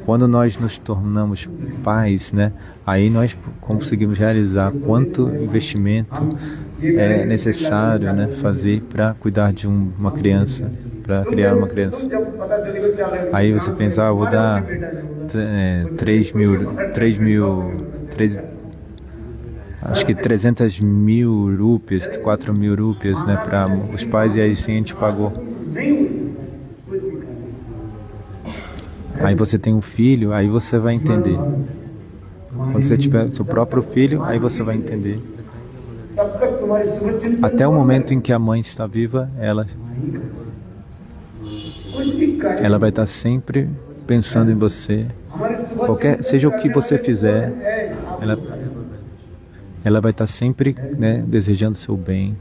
Quando nós nos tornamos pais, né, aí nós conseguimos realizar quanto investimento é necessário, né, fazer para cuidar de uma criança, para criar uma criança. Aí você pensa, eu vou dar 300 mil rúpias, 4 mil rúpias, né, para os pais, e aí sim a gente pagou. Aí você tem um filho, aí você vai entender. Quando você tiver seu próprio filho, aí você vai entender. Até o momento em que a mãe está viva, ela vai estar sempre pensando em você. Seja o que você fizer, ela vai estar sempre, né, desejando seu bem.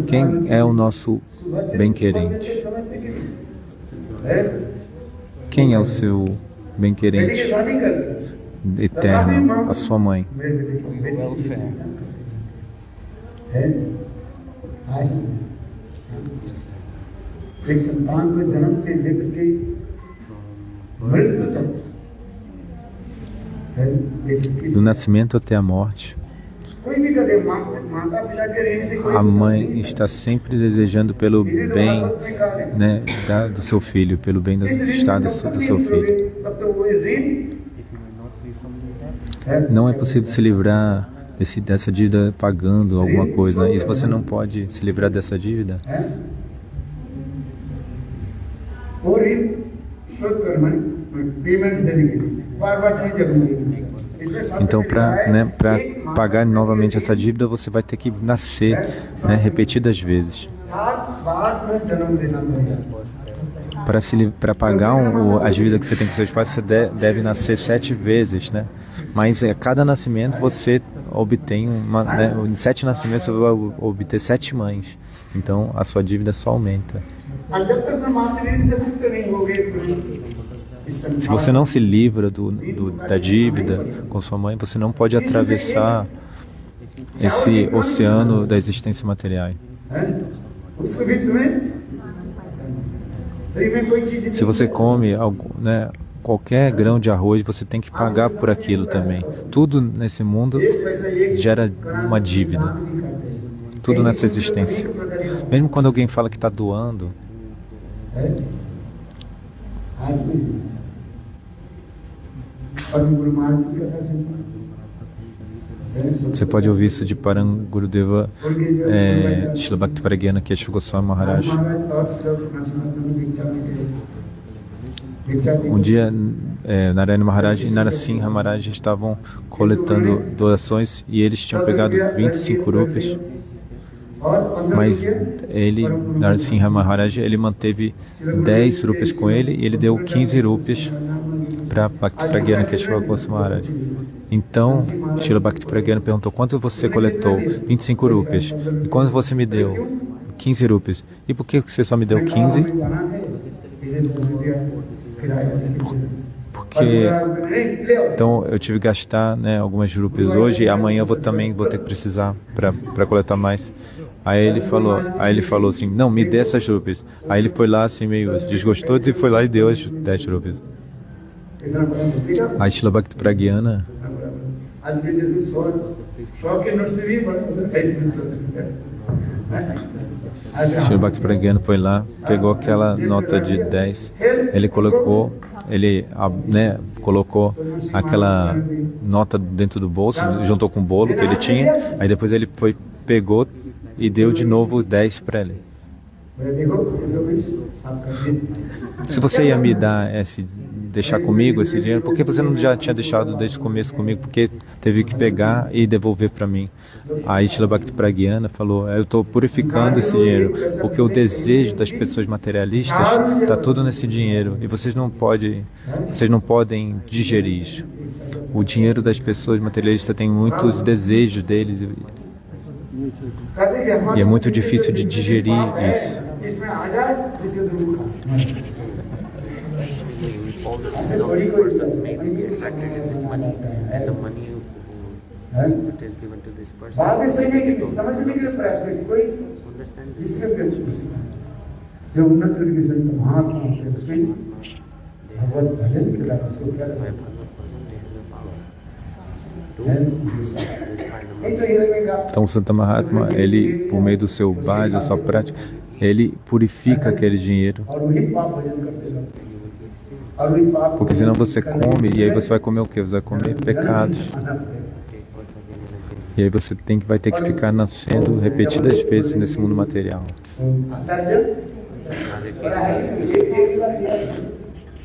Quem é o nosso bem-querente? Quem é o seu bem-querente eterno? A sua mãe. Do nascimento até a morte, a mãe está sempre desejando pelo bem, né, do seu filho, pelo bem do estado do seu filho. Não é possível se livrar dessa dívida pagando alguma coisa, né? E se você não pode se livrar dessa dívida, então para pagar novamente essa dívida, você vai ter que nascer, né, repetidas vezes. Para pagar a dívida que você tem com seus pais, você deve nascer 7 vezes, né? Mas a cada nascimento você obtém em 7 nascimentos você vai obter 7 mães. Então a sua dívida só aumenta. Se você não se livra da dívida com sua mãe, você não pode atravessar esse oceano da existência material. Se você come algo, né, qualquer grão de arroz, você tem que pagar por aquilo também. Tudo nesse mundo gera uma dívida. Tudo nessa existência. Mesmo quando alguém fala que está doando, você pode ouvir isso de Param Gurudeva, Srila Bhakti Pragyana Keshav Goswami Maharaj. Um dia, Narayana Maharaj e Narasimha Maharaj estavam coletando doações e eles tinham pegado 25 rupias. Mas ele, Narasimha Maharaj, ele manteve 10 rupias com ele e ele deu 15 rupias para Bhakti Pragyana Keshav Goswami Maharaj. Então, Srila Bhakti Pragyana perguntou: quanto você coletou? 25 rupias. E quanto você me deu? 15 rupias. E por que você só me deu 15? Porque então eu tive que gastar, né, algumas rupias hoje e amanhã eu também vou ter que precisar para coletar mais. Aí ele falou assim: não, me dê essas rupias. Aí ele foi lá assim meio desgostoso e foi lá e deu as 10 rupias. Aí Srila Bhakti Pragyana Srila Bhakti Pragyana foi lá, pegou aquela nota de 10, ele colocou aquela nota dentro do bolso, juntou com o bolo que ele tinha, aí depois ele pegou e deu de novo 10 para ele. Se você ia me dar deixar comigo esse dinheiro, por que você não já tinha deixado desde o começo comigo? Porque teve que pegar e devolver para mim. Aí Srila Bhakti Pragyana falou: eu estou purificando esse dinheiro, porque o desejo das pessoas materialistas está tudo nesse dinheiro e vocês não podem digerir isso. O dinheiro das pessoas materialistas tem muitos desejos deles e é muito difícil de digerir isso. All the six persons may be attracted in this money, and the money that is given to this person. Então o Santa Mahatma, ele, por meio do seu baile, da sua prática, ele purifica aquele dinheiro. Porque senão você come, e aí você vai comer o quê? Você vai comer pecados. E aí você vai ter que ficar nascendo repetidas vezes nesse mundo material.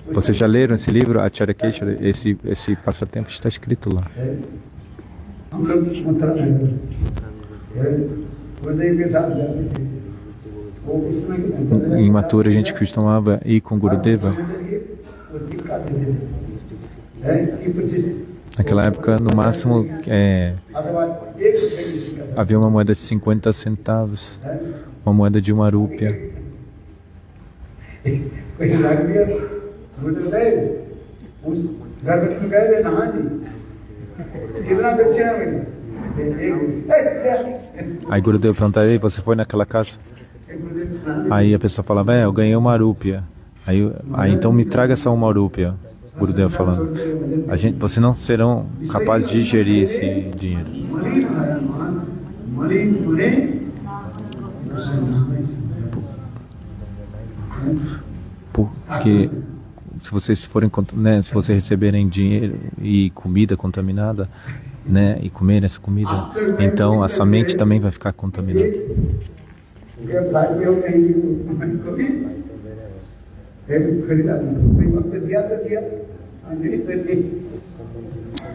Vocês já leram esse livro, Acharya Keshara? Esse passatempo está escrito lá. Em Mathura a gente costumava ir com Gurudeva. Naquela época, no máximo, havia uma moeda de 50 centavos, uma moeda de 1 rúpia. Aí Gurudeva perguntava: ei, você foi naquela casa? Aí a pessoa falava: eu ganhei 1 rúpia. Aí então me traga essa 1 rúpia. Gurudeva falando: vocês não serão capazes de digerir esse dinheiro. Porque se vocês forem, né, se vocês receberem dinheiro e comida contaminada, né, e comerem essa comida, então a sua mente também vai ficar contaminada.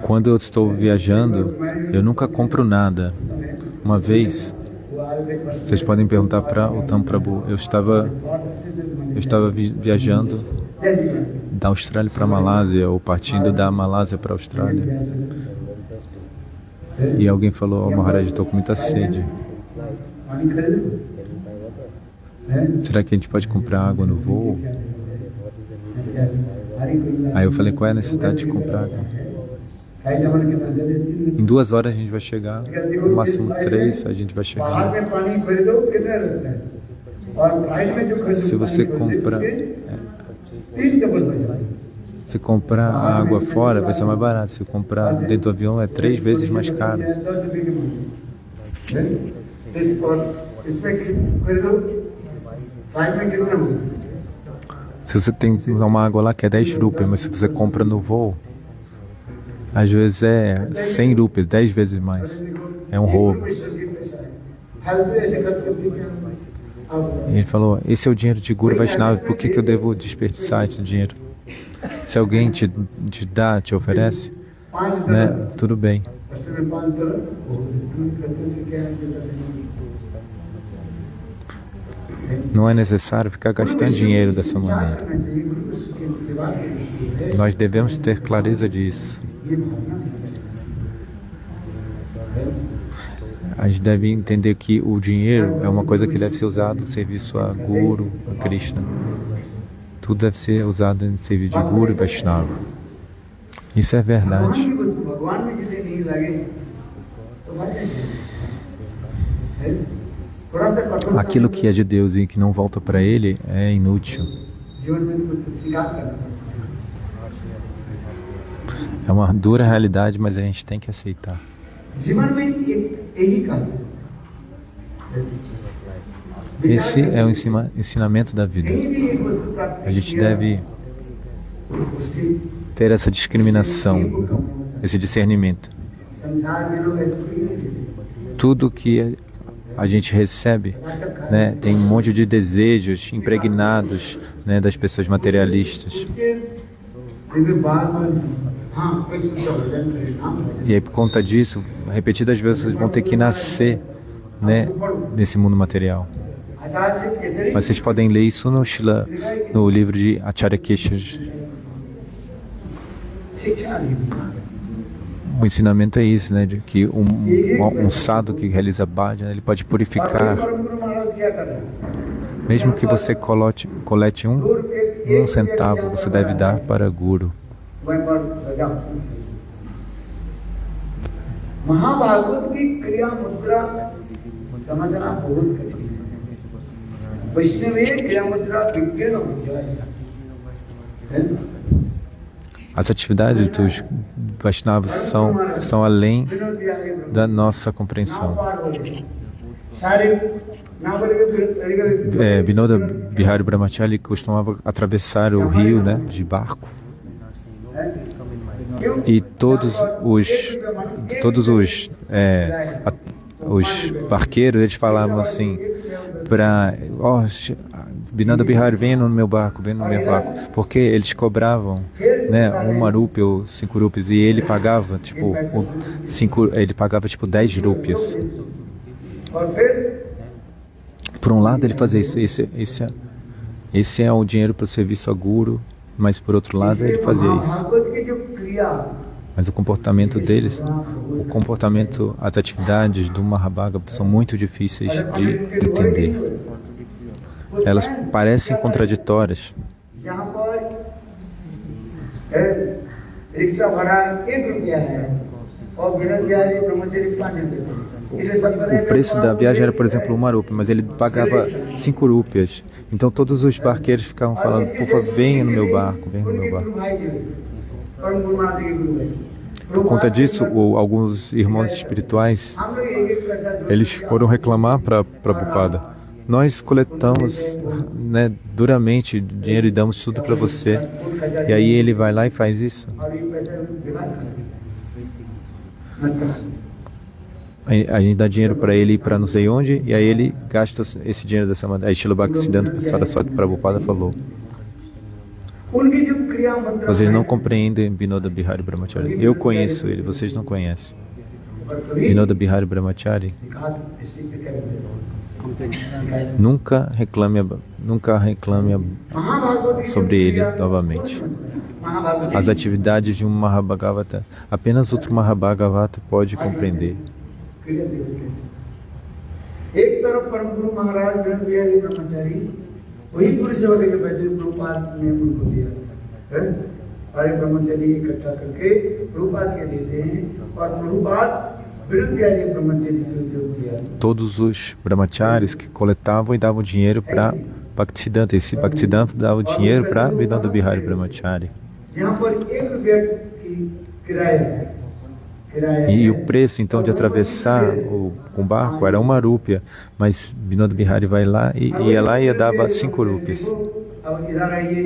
Quando eu estou viajando, eu nunca compro nada. Uma vez, vocês podem perguntar para o Tam Prabhu, eu estava viajando da Austrália para a Malásia, ou partindo da Malásia para a Austrália. E alguém falou: oh, Maharaj, estou com muita sede. Será que a gente pode comprar água no voo? Aí eu falei: qual é a necessidade de comprar água? Em 2 horas a gente vai chegar, no máximo 3 a gente vai chegar. Se você comprar, Se comprar a água fora, vai ser mais barato. Se comprar dentro do avião, é 3 vezes mais caro. Se você tem uma água lá que é 10 rupias, mas se você compra no voo, às vezes é 100 rupias, 10 vezes mais. É um roubo. Ele falou, esse é o dinheiro de Guru Vaishnava, por que eu devo desperdiçar esse dinheiro? Se alguém te dá, te oferece, né, tudo bem. Não é necessário ficar gastando dinheiro dessa maneira. Nós devemos ter clareza disso. A gente deve entender que o dinheiro é uma coisa que deve ser usado no serviço a Guru, a Krishna. Tudo deve ser usado em serviço de Guru e Vaishnava. Isso é verdade. Aquilo que é de Deus e que não volta para Ele é inútil. É uma dura realidade, mas a gente tem que aceitar. Esse é o ensinamento da vida. A gente deve ter essa discriminação, esse discernimento. Tudo que a gente recebe, né, tem um monte de desejos impregnados, né, das pessoas materialistas. E aí, por conta disso, repetidas vezes vocês vão ter que nascer, né, nesse mundo material. Mas vocês podem ler isso no livro de Acharya Keshas. O ensinamento é isso, né, de que um sadhu que realiza bhajana, ele pode purificar. Mesmo que você colete um centavo, você deve dar para Guru. महाभागवत की क्रिया मुद्रा समझना बहुत कठिन है। वैष्णवी क्रिया मुद्रा विज्ञान हो जाए। As atividades dos Vaishnavas estão além da nossa compreensão. Vinoda Bihari Brahmachari costumava atravessar o rio, né, de barco. E todos os barqueiros, eles falavam assim para Vinoda Bihari, venha no meu barco, porque eles cobravam, né, 1 rúpia ou 5 rúpias, e ele pagava tipo 10 rúpias. Por um lado ele fazia isso, esse é o dinheiro para o serviço a Guru, mas por outro lado ele fazia isso. Mas o comportamento deles, as atividades do Mahabharata são muito difíceis de entender. Elas parecem contraditórias. O preço da viagem era, por exemplo, 1 rúpia, mas ele pagava 5 rúpias. Então todos os barqueiros ficavam falando, por favor, venha no meu barco, venha no meu barco. Por conta disso, alguns irmãos espirituais, eles foram reclamar para Prabhupada. Nós coletamos, né, duramente dinheiro e damos tudo para você. E aí ele vai lá e faz isso. A gente dá dinheiro para ele ir para não sei onde, e aí ele gasta esse dinheiro dessa maneira. Aí Srila Bhaktisiddhanta Saraswati Prabhupada falou: vocês não compreendem Vinoda Bihari Brahmachari. Eu conheço ele, vocês não conhecem. Vinoda Bihari Brahmachari nunca reclame sobre ele novamente. As atividades de um Mahabhagavata, apenas outro Mahabhagavata pode compreender. Todos os brahmacharis que coletavam e davam dinheiro para Bhaktisiddhanta. Esse Bhaktisiddhanta dava dinheiro para Vinoda Bihari Brahmachari. यहाँ पर 1 रुपया की किराया है। E o preço então de atravessar com barco era 1 rúpia, mas Vinod Bihari vai lá e ia lá e dava 5 rúpias. अब इधर आइए,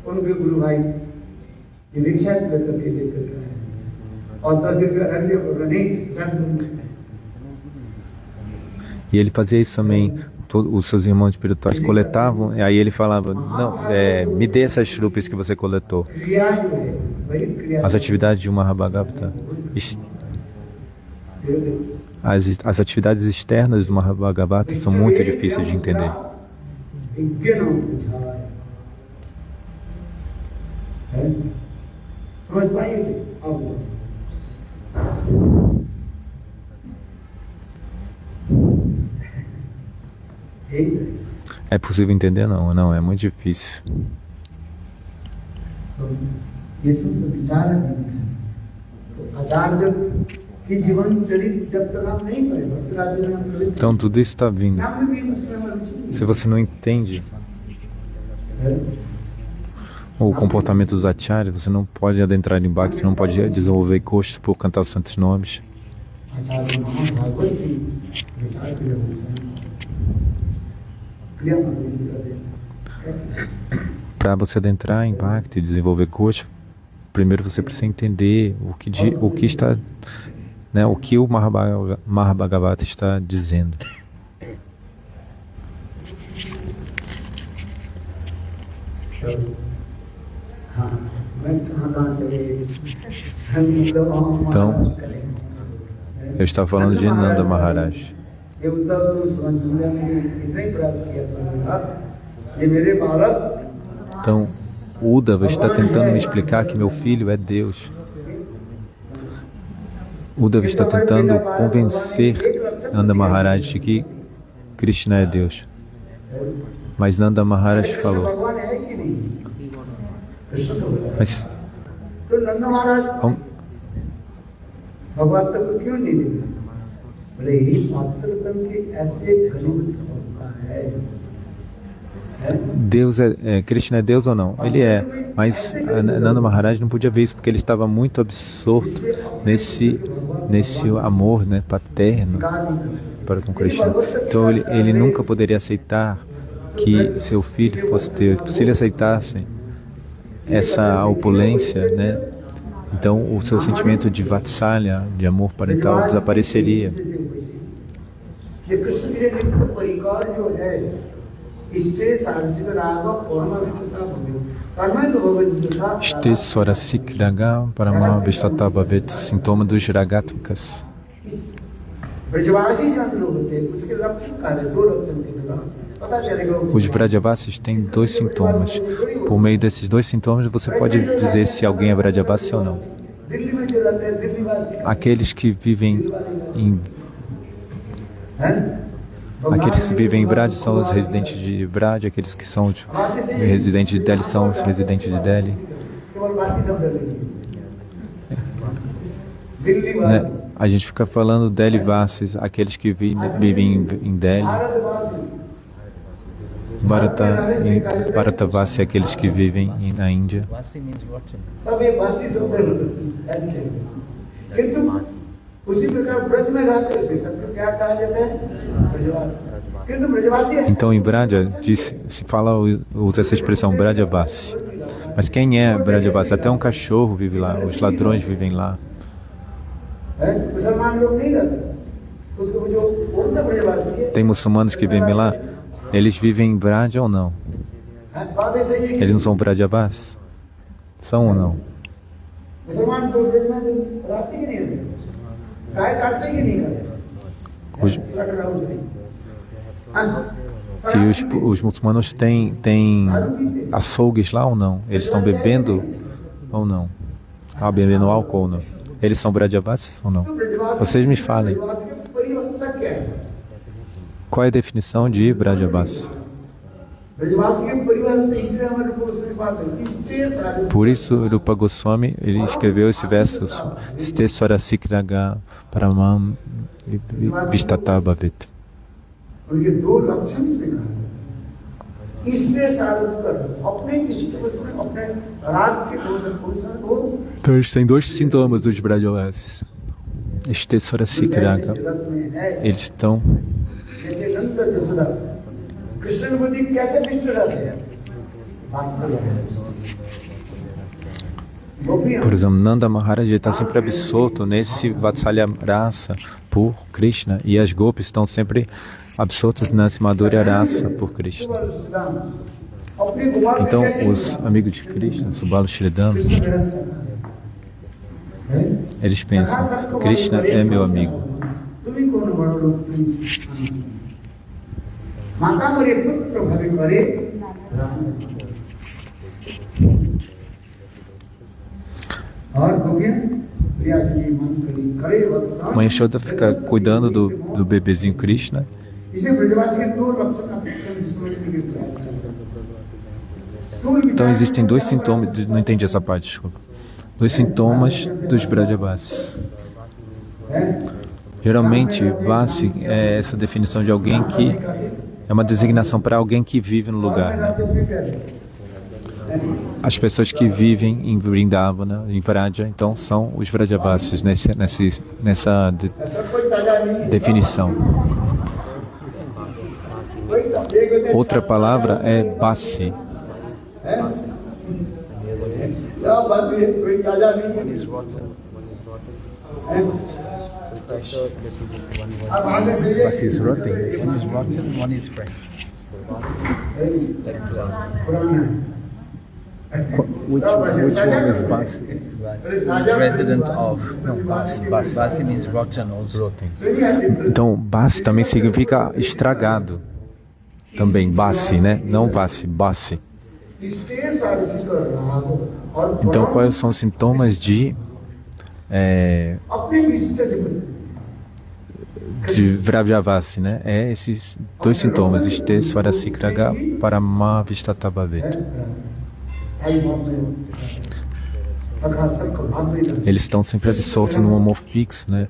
उनके गुरु भाई ये रिक्शा लेकर के लेकर के आए और 10 रुपया रख दिया और नहीं सब E ele fazia isso também. Os seus irmãos espirituais coletavam, e aí ele falava: não, me dê essas rúpias que você coletou. क्रिया जो है वही क्रिया As atividades de uma Mahabhagavata, as atividades externas do Mahabhagavata são muito difíceis de entender. विज्ञानों बुझा है समझ पाएंगे अब É possível entender? Não, não, é muito difícil. ये सब विचार है तो आचार्य की जीवन चरित्र जब तक हम नहीं करें भक्ति राज्य में हम प्रवेश Então tudo isso está vindo. नाम में भी मुस्लिम रुचि Se você não entende है o comportamento dos acharyas, você não pode adentrar em Bhakti, não pode desenvolver gosto por cantar os santos nomes. आचार्य महाभागवत की विचार की व्यवस्था क्रिया में Para você adentrar em Bhakti e desenvolver gosto, primeiro você precisa entender o que está, né, o que o Mahabhagavata está dizendo. Então, eu estava falando de Nanda Maharaj. ये उद्धव तो संसद में इतना ही प्रयास किया था ये मेरे Bharat Então, o Uddhava está tentando me explicar que meu filho é Deus. Uddhava está tentando convencer Nanda Maharaj de que Krishna é Deus. Mas Nanda Maharaj falou: भगवान है कि नहीं कृष्ण तो है। mas तो नंद महाराज vamos, भगवान तक को क्यों नहीं देखा बोले यही वात्सल्यम की ऐसे घनीभूत अवस्था है Deus Krishna é Deus ou não? Ele é, mas Nanda Maharaj não podia ver isso porque ele estava muito absorto nesse amor, né, paterno para com Krishna. Então ele nunca poderia aceitar que seu filho fosse Deus. Se ele aceitasse essa opulência, né, então o seu sentimento de vatsalya, de amor parental, desapareceria. ये कृष्ण के लिए परिकार जो है इष्टे सारसिक राग परमा विकृता भव्य तन्मय तो भगवत Este Swarasikraga Paramavistata Bhavet, sintoma dos Ragatvikas. ब्रजवासी जन लोग होते हैं उसके लक्षण कार्य दो लक्षण के बिना पता चलेगा Os Vrajavasis têm 2 sintomas. Por meio desses 2 sintomas, você pode dizer se alguém é Vrajavasi ou não. Delhi में जो रहते हैं दिल्ली वाले Aqueles que vivem em हैं Aqueles que vivem em Vraj são os residentes de Vraj, aqueles que são os residentes de Delhi são os residentes de Delhi. केवल वासी शब्द नहीं दिल्ली Né? वासी A gente fica falando Delhi Vasis, aqueles que vivem em Delhi. Bharat वासी Bharata Vasi, aqueles que vivem na Índia. सब ये वासी शब्द है किंतु उसी प्रकार ब्रज में रहते उसे सबको क्या कहा जाता है ब्रजवासी किंतु ब्रजवासी है Então em Braja se fala, usa essa expressão Brajavasi. Mas quem é Brajavasi? Até um cachorro vive lá, os ladrões vivem lá. मुसलमान लोग नहीं रहते उसको जो बोलते ब्रजवासी है Tem muçulmanos que vivem lá, eles vivem em Braja ou não? बात ऐसा ही है Eles não são Brajavas? São ou não? मुसलमान तो ब्रज में रहते ही नहीं रहते गाय काटते ही नहीं करते Os, लड़ रहा उसने e os muçulmanos têm açougues lá ou não? Eles estão bebendo ou não? Bebendo álcool ou não? Eles são Brajavasis ou não? Vocês me falem. ब्रजवासी की परिभाषा क्या है Qual é a definição de Brajavasi? ब्रजवासी की परिभाषा तीसरे हमारे को उसकी बात है इष्टे सारे Por isso, Rupa Goswami ele escreveu esse verso: Ste Swarasikraga Paramam Vistata Bhavet. उनके दो लक्षण इसमें कहा इसलिए सारस कर अपने इष्ट वस्तु में अपने राग के बोध को साथ हो Então eles têm dois sintomas dos Brajavasis. Esteswara Sikraga. रस में है Eles estão जैसे नंद जसोदा कृष्ण बुद्धि कैसे विष्ट रस है Por exemplo, Nanda Maharaj está sempre absorto nesse Vatsalya Rasa por Krishna e as Gopis estão sempre absortas nessa Madhurya Rasa por Krishna. Então, os amigos de Krishna, Subala Shridam, eles pensam, Krishna é meu amigo. Mãe Yashoda fica cuidando do bebezinho Krishna. Então existem dois sintomas, não entendi essa parte, desculpa. Dois sintomas dos Brajavasis. Geralmente, Vasi é essa definição de alguém que é uma designação para alguém que vive no lugar, né? As pessoas que vivem em Vrindavana, em Vraja, então são os Vrajavasis nessa definição. Outra palavra é Basi. Basi is rotten. One is rotten, one is fresh. Which one is Basi? Is resident of. No, Basi. Basi means rotten also. Então, Basi também significa estragado. Também, Basi, né? Não Vasi, Basi. Então, quais são os sintomas de Vrajavasi, né? É esses dois sintomas, Esteswara Sikraga, Paramavistatavavet. Eles estão sempre absortos num amor fixo, né?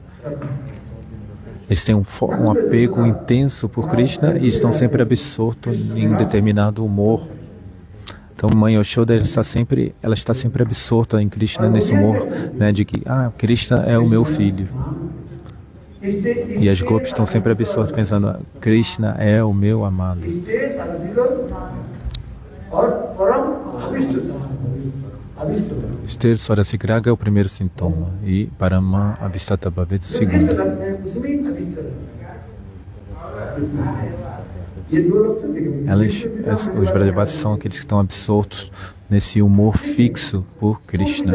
Eles têm um apego intenso por Krishna e estão sempre absortos em um determinado humor. Então, Mãe Yashoda, ela está sempre absorta em Krishna, nesse humor, né, de que, Krishna é o meu filho. E as Gopis estão sempre absortas, pensando, Krishna é o meu amado. Esteswara Sikraga é o primeiro sintoma e Parama Avistatavavet o segundo. Os Vrajavasis são aqueles que estão absortos nesse humor fixo por Krishna.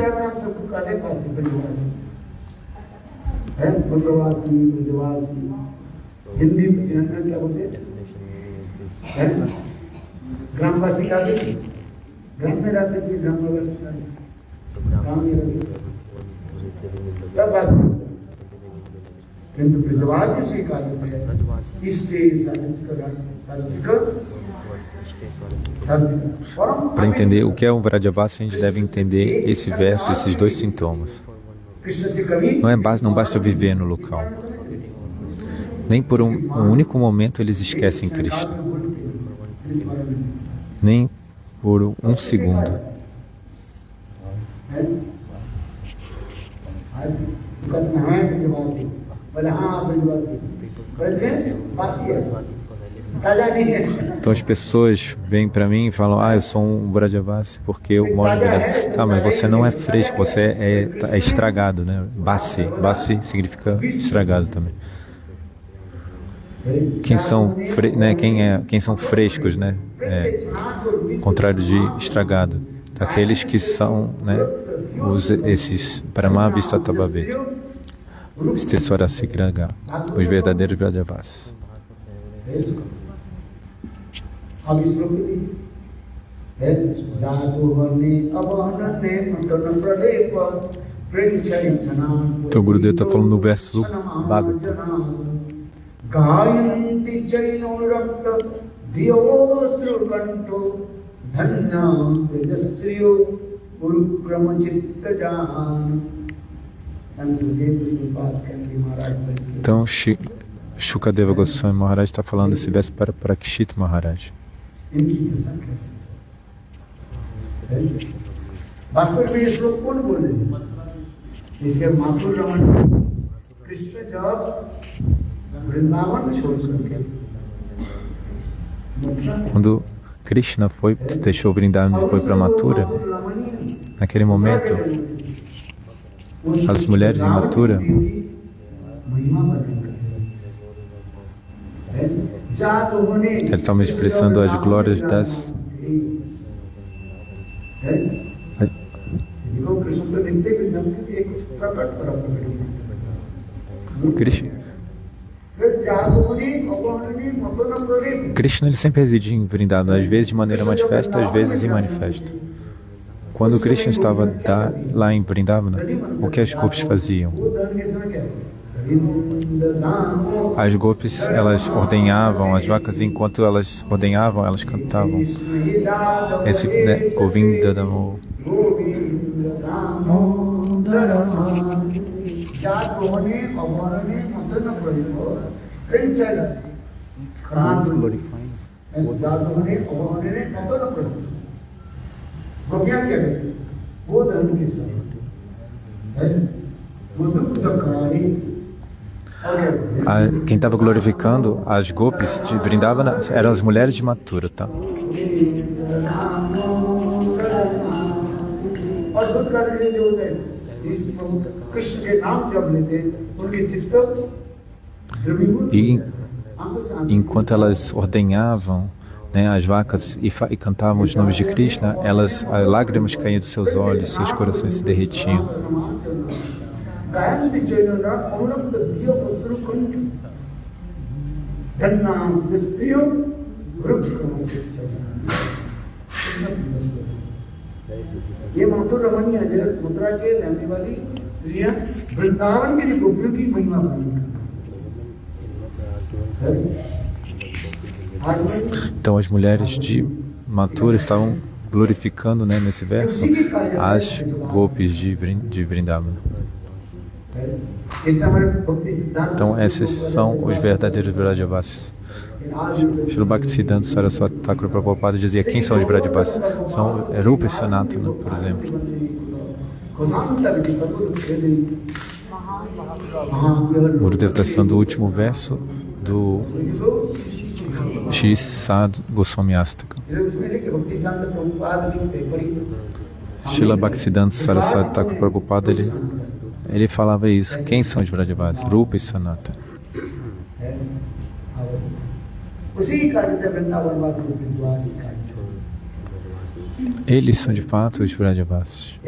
Para entender o que é um Vrajavasi, a gente deve entender esse verso, esses dois sintomas. Não basta viver no local. Nem por um único momento eles esquecem Krishna. Nem por um segundo. Então as pessoas vêm para mim e falam, eu sou um Vrajavasi porque eu moro em Vrindavana. Tá, mas você não é fresco, você é estragado, né? Basi significa estragado também. Quem são frescos, né? Contrário de estragado. Aqueles que são, né? Esses Paramavistatavavet. Esteswara Sikraga, os verdadeiros Vrajavasis. Então o Gurudev está falando no verso Bhagavata. Então Shukadeva Goswami Maharaj está falando esse verso para Parikshit Maharaj. इनकी दशा कैसे है? वास्तव में ये श्लोक कौन बोल रहे हैं? इसके माथुर रमन कृष्ण जब वृंदावन छोड़ करके Quando Krishna deixou Vrindavan e foi para Mathura, naquele momento, as mulheres em Mathura elas estavam expressando as glórias das Krishna ele sempre residia em Vrindavan, às vezes de maneira manifesta, às vezes imanifesta. Quando Krishna estava lá em Vrindavana, o que as gopis faziam? As gopis, elas ordenhavam as vacas, e enquanto elas ordenhavam, elas cantavam esse Govinda Damo. Quem estava glorificando as gopis de Vrindavana eram as mulheres de Mathura, tá? E enquanto elas ordenhavam, né, as vacas e cantavam os nomes de Krishna, as lágrimas caíam dos seus olhos, seus corações se derretiam. ये माथुर रमणीय है, मथुरा के रहने वाली स्त्रियां वृंदावन की गोपियों की महिमा बनी। Então as mulheres de Mathura estavam glorificando, né, nesse verso as gopis de Vrindavana. Então esses são os verdadeiros Vrajavasis. Srila Bhaktisiddhanta Saraswati Thakur Prabhupada dizia: quem são os Vrajavasis? São Rupa e Sanatana, por exemplo. O Gurudeva está citando o último verso do Shri Sad Goswami Astaka. Srila Bhaktisiddhanta Saraswati Thakur Prabhupada, ele falava isso. Quem são os Vrajavasis? Rupa e Sanatana. Eles são de fato os Vrajavasis.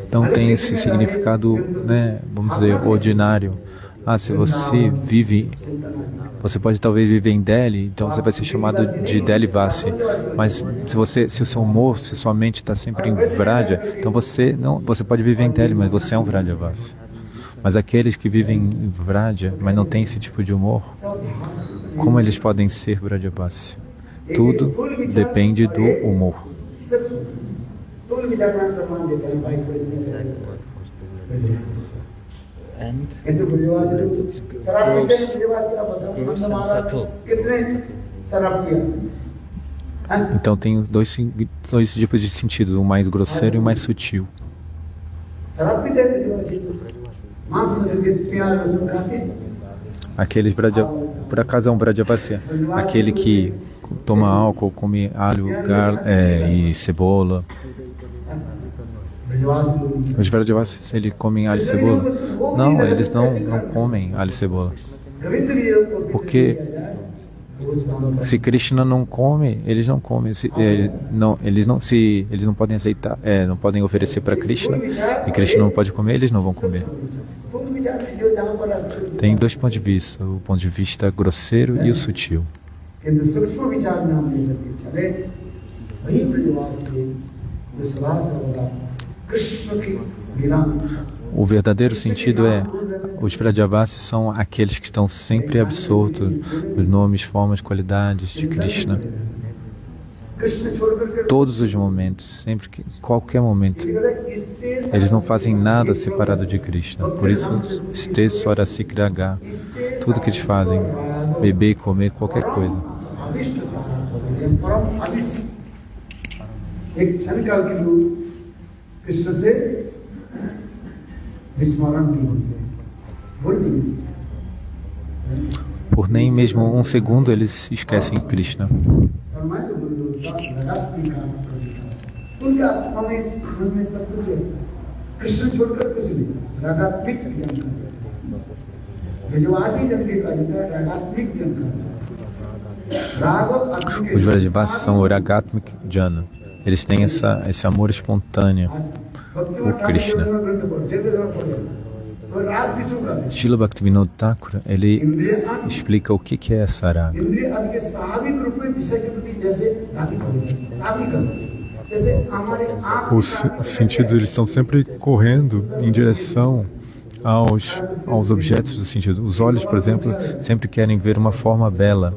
Então tem esse significado, né, vamos dizer, ordinário. Se você vive, você pode talvez viver em Delhi, então você vai ser chamado de Delhi Vasi. Mas se o seu humor, se sua mente está sempre em Vraja, então você pode viver em Delhi, mas você é um Vrajavasi. Mas aqueles que vivem em Vraja, mas não têm esse tipo de humor, como eles podem ser Vrajavasi? Tudo depende do humor. And gross and subtle. Então tem dois tipos de sentido, o mais grosseiro e o mais sutil. Aqueles por acaso é um Vrajavasi, aquele que toma álcool, come alho e cebola. Os Vrajavasis, eles comem alho e cebola? Não, eles não comem alho e cebola. Porque se Krishna não come, eles não comem. Eles não podem aceitar, não podem oferecer para Krishna, e Krishna não pode comer, eles não vão comer. Tem dois pontos de vista, o ponto de vista grosseiro e o sutil. O verdadeiro sentido os Vrajavasis são aqueles que estão sempre absortos nos nomes, formas, qualidades de Krishna. Krishna छोड़ करके todos os momentos, sempre que, qualquer momento. Eles não fazem nada separado de Krishna. Por isso, Ste Swarasikraga, tudo que eles fazem, beber, comer, qualquer coisa. एक क्षण काल के लोग कृष्ण से विस्मरण नहीं होते, भूल नहीं। Por nem mesmo um segundo eles esquecem Krishna. फरमाए तो बोलो लगातार काम कर उनका मन में सब कुछ है, कृष्ण छोड़कर कुछ नहीं, रागात्मिक ज्ञान का विश्वासी जन के कहते हैं रागात्मिक जन का राग और आत्मिक। Os Vrajavasis são Oragatmik Jana. Eles têm esse amor espontâneo por Krishna. Srila Bhaktivinoda Thakur, ele explica o que é essa raga. Os sentidos eles estão sempre correndo em direção aos objetos do sentido. Os olhos, por exemplo, sempre querem ver uma forma bela.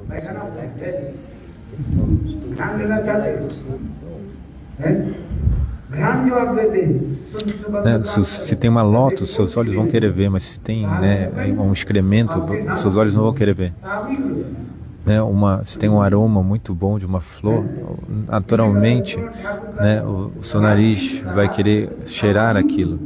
Se tem uma lótus, seus olhos vão querer ver, mas se tem um excremento, seus olhos não vão querer ver. Se tem um aroma muito bom de uma flor, naturalmente, o seu nariz vai querer cheirar aquilo.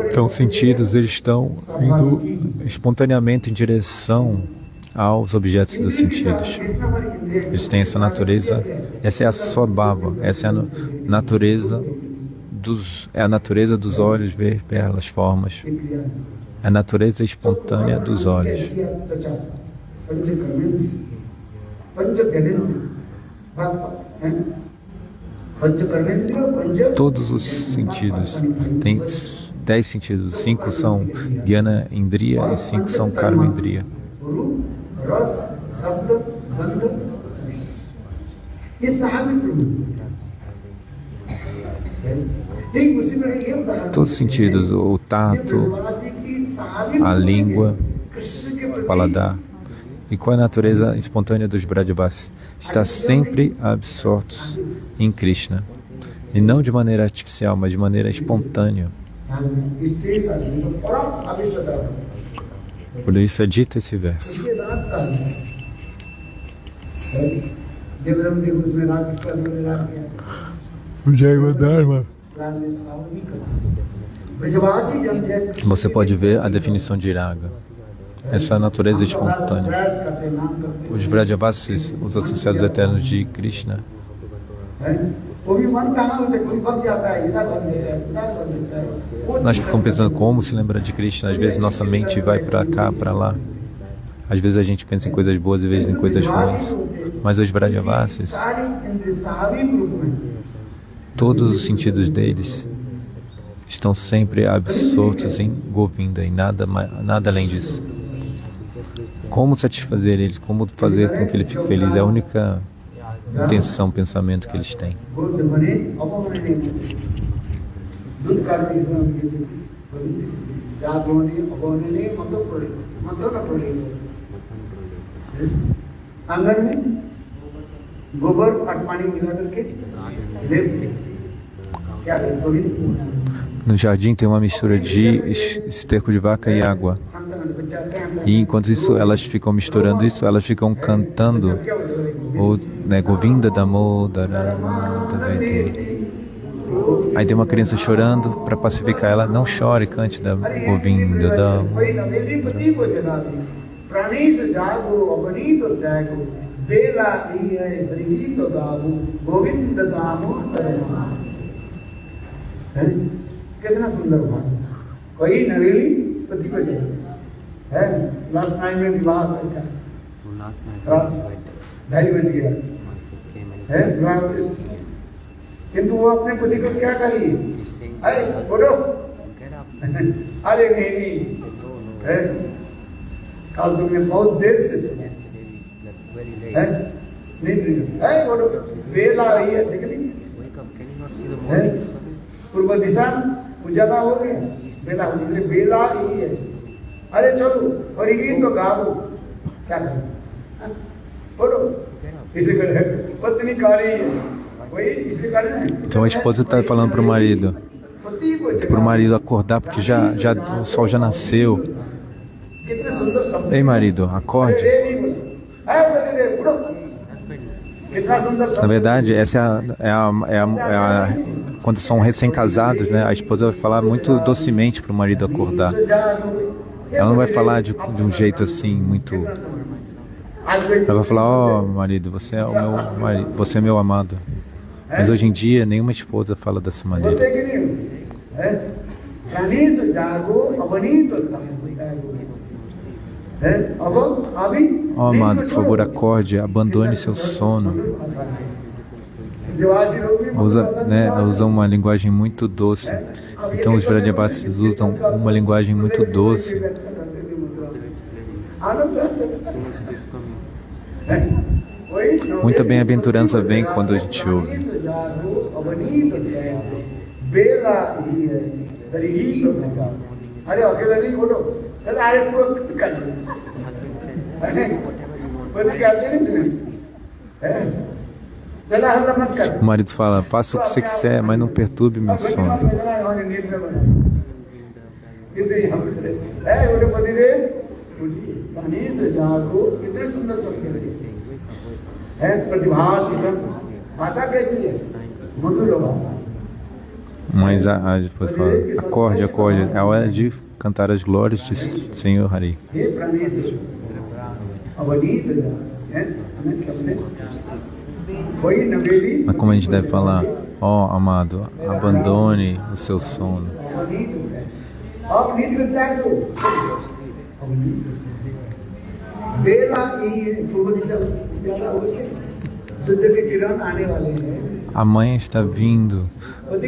Então, os sentidos eles estão indo espontaneamente em direção aos objetos dos sentidos. Eles têm essa natureza, essa é a Swabhava, essa é a natureza dos olhos ver belas formas, é a natureza espontânea dos olhos. Todos os sentidos, tem 10 sentidos, 5 são Jnana Indriya e 5 são Karma Indriya. Todos os sentidos, o tato, a língua, o paladar. E qual é a natureza espontânea dos Vrajavasis? Está sempre absortos em Krishna. E não de maneira artificial, mas de maneira espontânea. Por isso é dito esse verso. O Jaiva Dharma. Você pode ver a definição de raga. Essa natureza espontânea. Os Vrajavasis, os associados eternos de Krishna, nós ficamos pensando como se lembrar de Krishna. Às vezes nossa mente vai para cá, para lá. Às vezes a gente pensa em coisas boas e às vezes em coisas ruins. Mas os Vrajavasis, todos os sentidos deles estão sempre absortos em Govinda e nada além disso. Como satisfazer eles, como fazer com que ele fique feliz, é a única intenção, pensamento que eles têm. No jardim tem uma mistura de esterco de vaca e água. E enquanto isso, elas ficam misturando isso, elas ficam cantando o Govinda Damodara. Aí tem uma criança chorando, para pacificar ela, não chore, cante da Govinda Damodara. कितना सुंदर भाव, कोई नवेली पति को जाए है। Last night में विवाह का रात 2:30 बज गया है विवाह, किंतु वो अपने पति को क्या करी, अरे बोलो अरे नहीं है, कल तुमने बहुत देर से सुना है, नहीं है बोलो बेला आई है, देख ली पूर्व दिशा उजाला हो गया, बेला हो गया, बेला ही है अरे चलो हरिगीत तो गाओ क्या करें हाँ? बोलो इसलिए करे पत्नी कारी है वही इसलिए करे ना Então a esposa está falando para o marido, पति को para o marido acordar porque já o sol já nasceu. कितने सुंदर शब्द Ei marido, acorde. रे नहीं बोलो है पति रे उठो कितना सुंदर Na शब्द verdade, essa quando são recém-casados, né? A esposa vai falar muito docemente para o marido acordar. Ela não vai falar de um jeito assim muito. Ela vai falar: ó, marido, você é o meu marido, você é meu amado. Mas hoje em dia nenhuma esposa fala dessa maneira. बोलते कि नहीं है रानी से जागो अवनी तो है अब अभी Ó, amado, por favor, acorde, abandone seu sono. जवासी लोग भी Usam uma linguagem muito doce. Então os Vrajavasis usam uma linguagem muito doce. Muita bem-aventurança vem quando a gente ouve. अरे अकेला नहीं बोलो अरे आए पूरा कर कोई कहते नहीं ज़्यादा हल्ला मत कर O marido fala: faça o que você quiser, mas não perturbe meu sono. भाषा कैसी है मधुर भाषा Mas a esposa fala: acorde, acorde, é hora de cantar as glórias de Senhor Hari. हे प्राणेश अवनीत है हमें अपने कोई नवेली Mas como a gente deve falar: ó, amado, abandone o seu sono. Avneet है अब नींद करता है तो अवनीत बेला की पूर्व दिशा ज्यादा हो गई सूर्य के किरण आने वाले हैं A manhã está vindo,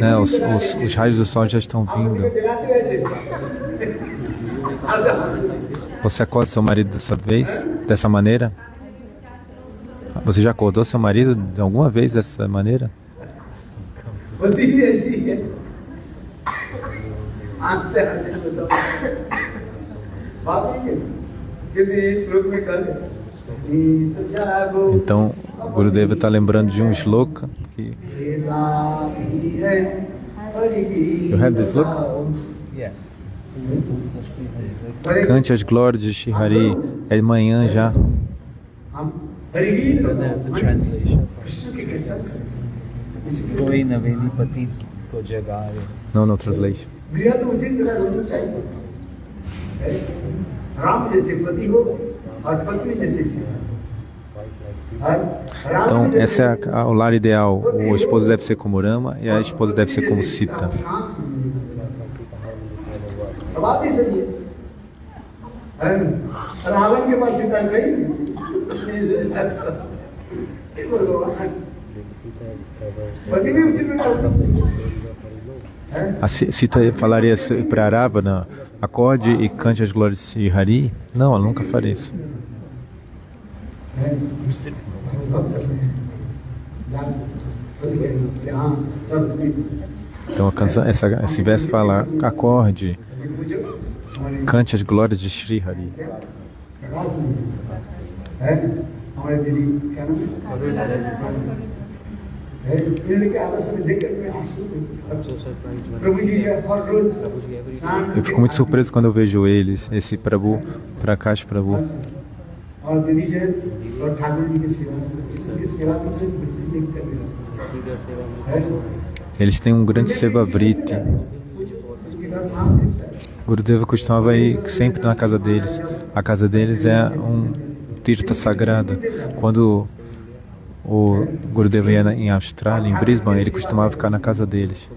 né? Os raios do sol já estão vindo. जगाते रहते Você acorda seu marido dessa vez, dessa maneira? Você já acordou seu marido de alguma vez dessa maneira? होती भी ऐसी है आते आते बताओ बात है कि इस श्लोक में कल Então, o Gurudeva está lembrando de um shloka que... You have this shloka? Yeah. Cante as glórias de Shri Hari. É manhã já. Don't have the translation. कोई नवेली पति को जगाए. No translation. राम जैसे पति हो और पत्नी जैसे Sita. Então, esse é o lar ideal. O esposo deve ser como Rama e a esposa deve ser como Sita. बात ही सही है रावण के पास सीता गई पति भी उसी में A Sita falaria para Ravana: acorde e cante as glórias de Shri Hari? Não, ela nunca faria isso. Então a canção, esse verso fala: acorde, cante as glórias de Shri Hari. Eu fico muito surpreso quando eu vejo eles, esse Prabhu, Prakash Prabhu. और दीदी जो है और ठाकुर जी की सेवा उनकी सेवा तो देख कर Eles têm um grande seva vriti. Gurudeva costumava ir sempre na casa deles. A casa deles é um tirtha sagrado. Quando o Gurudeva ia em Austrália, em Brisbane, ele costumava ficar na casa deles.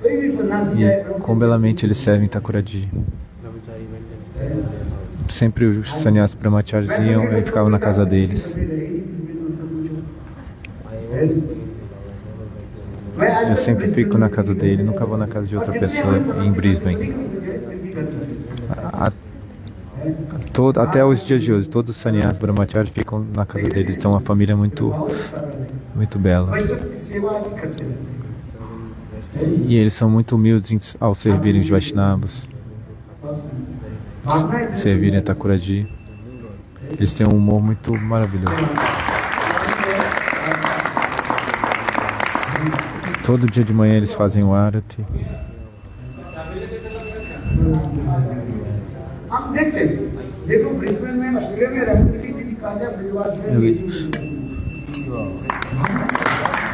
E quão belamente eles servem Thakurji. Sempre os sannyasis brahmacharis iam e ficavam na casa deles. Eu sempre fico na casa dele, nunca vou na casa de outra pessoa em Brisbane. Até os dias de hoje, todos os sannyasis brahmacharis ficam na casa deles. Então, uma família muito bela. E eles são muito humildes ao servirem os Vaishnavas. servirem a Thakuraji. Eles têm um humor muito maravilhoso. Todo dia de manhã eles fazem o Arati.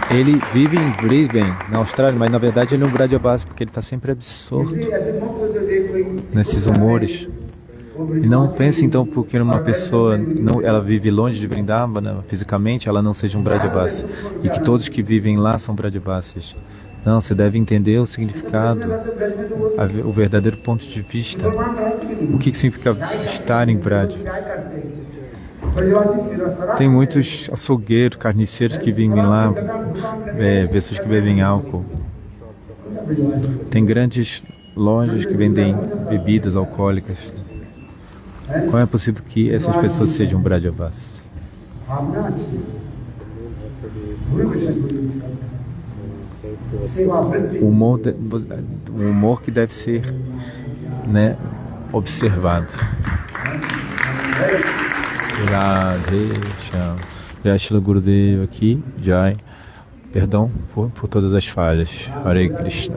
Ele vive em Brisbane, na Austrália, mas na verdade ele é um Brajabasi, porque ele está sempre absorto nesses humores. E não pense então porque uma pessoa ela vive longe de Vrindavana, fisicamente ela não seja um Brajabasi, e que todos que vivem lá são Brajabasis. Não, você deve entender o significado, o verdadeiro ponto de vista. O que significa estar em Braja? Tem muitos açougueiros, carniceiros que vivem lá, pessoas que bebem álcool. Tem grandes lojas que vendem bebidas alcoólicas. Como é possível que essas pessoas sejam Brajavasis? O humor que deve ser, né, observado. Radhe Shyam. Jai Shila Gurudev aqui, Jai. Perdão por todas as falhas. Hare Krishna.